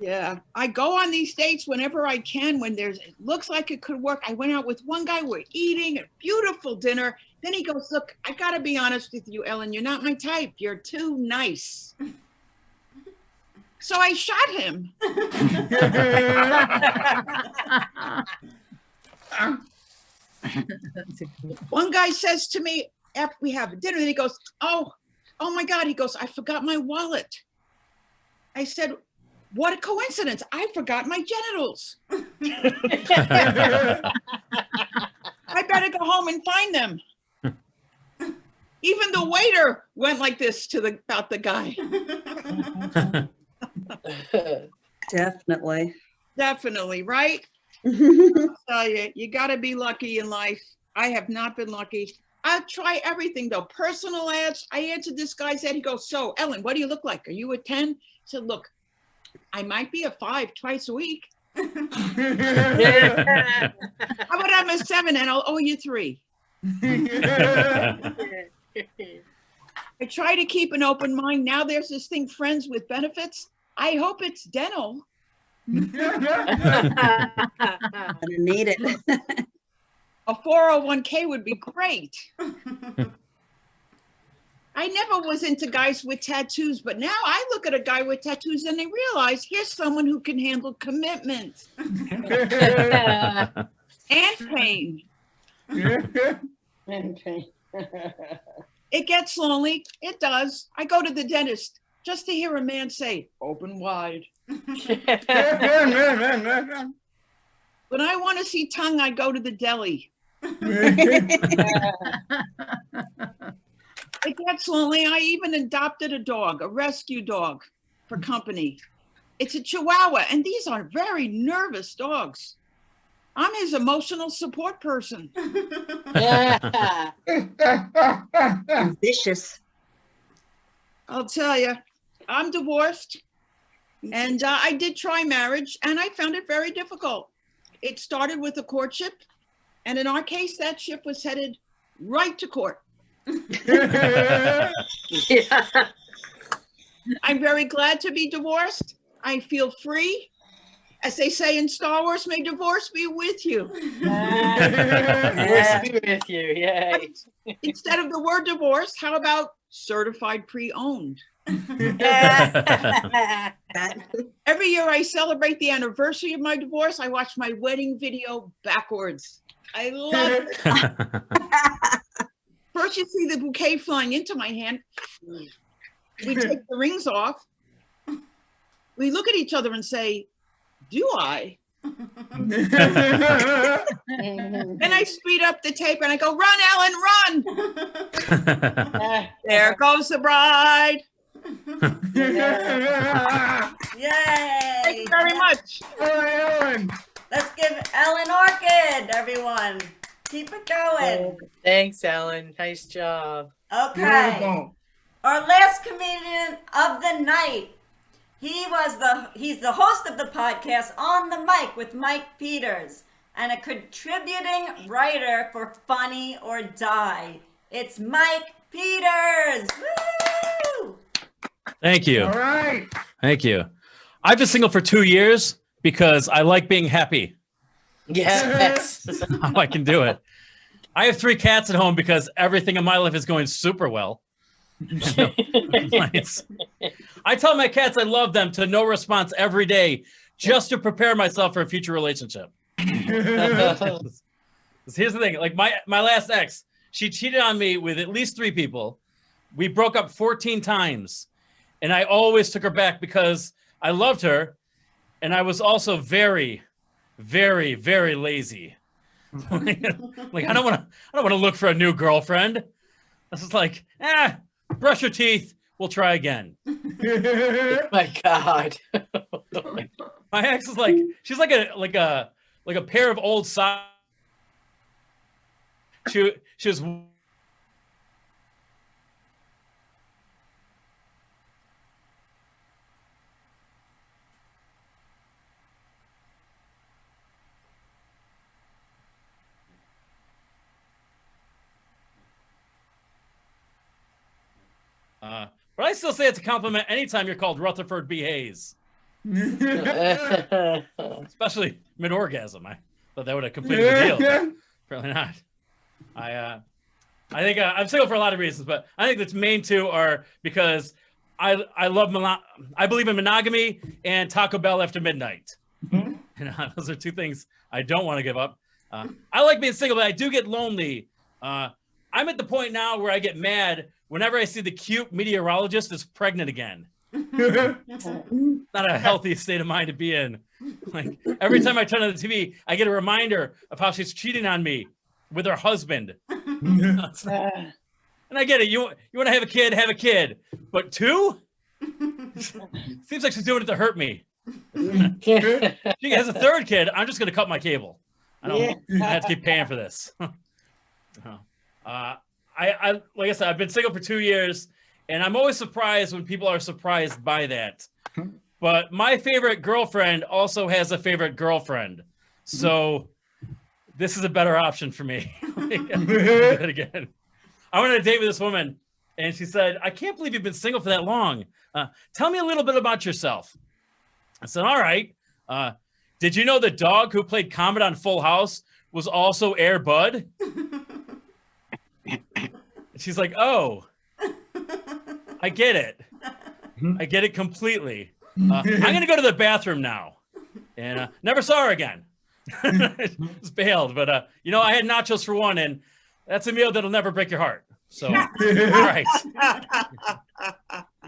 Yeah, I go on these dates whenever I can, when it looks like it could work. I went out with one guy, we're eating a beautiful dinner. Then he goes, look, I gotta be honest with you, Ellen, you're not my type. You're too nice. So I shot him. One guy says to me after we have dinner, and he goes, oh my God, he goes, I forgot my wallet. I said, what a coincidence. I forgot my genitals. I better go home and find them. Even the waiter went like this about the guy. Definitely. Definitely, right? I'll tell you, you got to be lucky in life. I have not been lucky. I try everything though. Personal ads. I answered this guy's ad. He goes, "So, Ellen, what do you look like? Are you a 10?" I said, "Look, I might be a 5 twice a week. How about I'm a 7 and I'll owe you 3?" I try to keep an open mind. Now there's this thing, friends with benefits. I hope it's dental. Gonna need it. A 401k would be great. I never was into guys with tattoos, but now I look at a guy with tattoos and I realize here's someone who can handle commitment and pain. And pain. It gets lonely. It does. I go to the dentist just to hear a man say, "Open wide." When I want to see tongue, I go to the deli. It gets lonely. I even adopted a dog, a rescue dog for company. It's a Chihuahua, and these are very nervous dogs. I'm his emotional support person. Vicious. I'll tell you, I'm divorced, and I did try marriage, and I found it very difficult. It started with a courtship, and in our case, that ship was headed right to court. I'm very glad to be divorced. I feel free. As they say in Star Wars, may divorce be with you. Divorce be with you, yay. Instead of the word divorce, how about certified pre-owned? Every year I celebrate the anniversary of my divorce. I watch my wedding video backwards. I love it. First you see the bouquet flying into my hand. We take the rings off. We look at each other and say, "Do I?" Then I speed up the tape and I go, "Run, Ellen, run." There goes the bride. Yay! Thank you very much. Ellen. Let's give Ellen Orchid, everyone. Keep it going. Thanks, Ellen. Nice job. Okay. Beautiful. Our last comedian of the night. He's the host of the podcast On the Mic with Mike Peters and a contributing writer for Funny or Die. It's Mike Peters. Woo! Thank you. All right. Thank you. I've been single for 2 years because I like being happy. Yes. That's how I can do it. I have 3 cats at home because everything in my life is going super well. I tell my cats I love them to no response every day just to prepare myself for a future relationship. Here's the thing, like my last ex, she cheated on me with at least 3 people. We broke up 14 times and I always took her back because I loved her and I was also very, very, very lazy. Like I don't want to look for a new girlfriend. This is like, brush your teeth. We'll try again. My God. My ex is like, she's like a pair of old socks. She was. But I still say it's a compliment anytime you're called Rutherford B. Hayes. Especially mid-orgasm. I thought that would have completed the deal. Apparently not. I think I'm single for a lot of reasons, but I think the main 2 are because I believe in monogamy and Taco Bell after midnight. And those are 2 things I don't want to give up. I like being single, but I do get lonely. I'm at the point now where I get mad whenever I see the cute meteorologist is pregnant again. Not a healthy state of mind to be in. Like every time I turn on the TV, I get a reminder of how she's cheating on me with her husband. And I get it. You want to have a kid, but 2? Seems like she's doing it to hurt me. She has a 3rd kid. I'm just going to cut my cable. I have to keep paying for this. I like I said, I've been single for 2 years, and I'm always surprised when people are surprised by that. But my favorite girlfriend also has a favorite girlfriend, so this is a better option for me. Again, I went on a date with this woman, and she said, "I can't believe you've been single for that long. Tell me a little bit about yourself." I said, "All right. Did you know the dog who played Comet on Full House was also Air Bud?" She's like, "Oh, I get it. I get it completely. I'm going to go to the bathroom now." And never saw her again. Just bailed. But, I had nachos for one, and that's a meal that'll never break your heart. So, all right.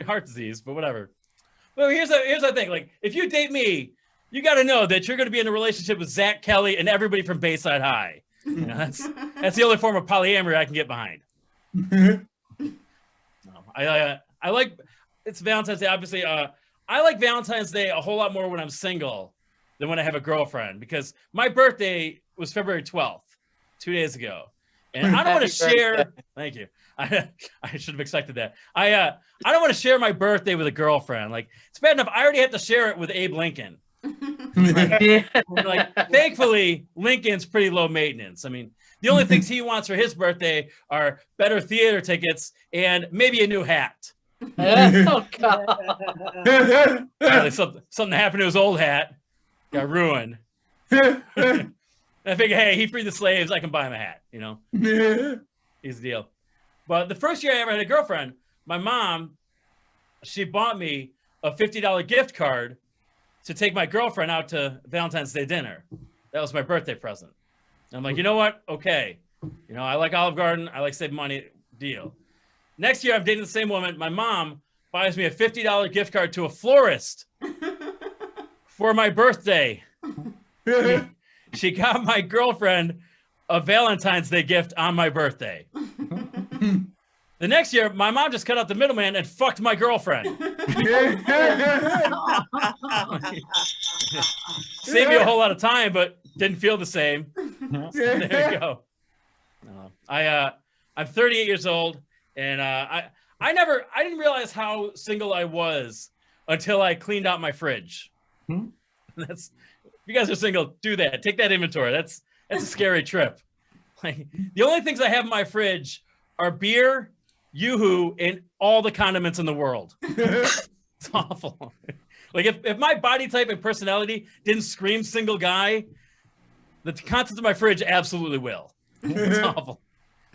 Heart disease, but whatever. Well, here's the thing. Like, if you date me, you got to know that you're going to be in a relationship with Zach Kelly and everybody from Bayside High. That's the only form of polyamory I can get behind. I like, it's Valentine's Day. Obviously, I like Valentine's Day a whole lot more when I'm single than when I have a girlfriend, because my birthday was February 12th, 2 days ago. And I don't want to share. Thank you. I should have expected that. I don't want to share my birthday with a girlfriend. Like, it's bad enough I already have to share it with Abe Lincoln. Like, thankfully, Lincoln's pretty low maintenance. I mean, the only things he wants for his birthday are better theater tickets and maybe a new hat. Oh, God. Something happened to his old hat. Got ruined. I figured, hey, he freed the slaves. I can buy him a hat, He's the deal. But the first year I ever had a girlfriend, my mom, she bought me a $50 gift card to take my girlfriend out to Valentine's Day dinner. That was my birthday present. And I'm like, you know what? Okay. I like Olive Garden. I like saving money. Deal. Next year, I'm dating the same woman. My mom buys me a $50 gift card to a florist for my birthday. She got my girlfriend a Valentine's Day gift on my birthday. The next year, my mom just cut out the middleman and fucked my girlfriend. Saved me a whole lot of time, but didn't feel the same. So there you go. I'm 38 years old, and I didn't realize how single I was until I cleaned out my fridge. If you guys are single, do that. Take that inventory. That's a scary trip. Like, the only things I have in my fridge are beer, Yoo-hoo, and all the condiments in the world. It's awful. Like, if my body type and personality didn't scream single guy, the contents of my fridge absolutely will. It's awful.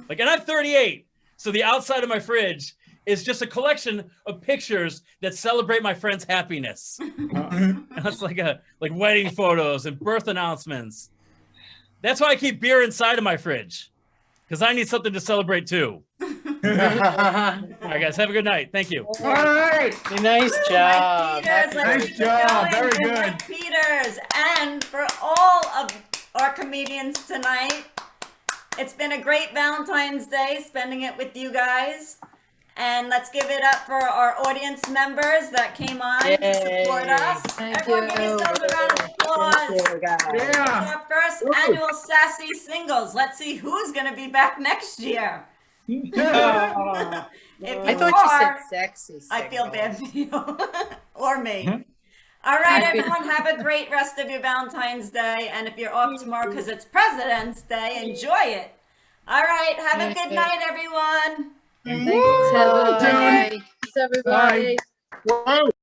Like, and I'm 38, so the outside of my fridge is just a collection of pictures that celebrate my friend's happiness. That's like wedding photos and birth announcements. That's why I keep beer inside of my fridge, because I need something to celebrate too. All right, guys, have a good night. Thank you. All right. Nice job. Nice job. Very good. Peters, and for all of our comedians tonight, it's been a great Valentine's Day spending it with you guys. And let's give it up for our audience members that came on to support us. Everyone give yourselves a round of applause. It's our first annual Sassy Singles. Let's see who's going to be back next year. I thought you said sexy. I feel bad for you. Or me. All right, everyone, have a great rest of your Valentine's Day. And if you're off tomorrow because it's President's Day, enjoy it. All right, have a good night, everyone. Thanks, everybody. Bye.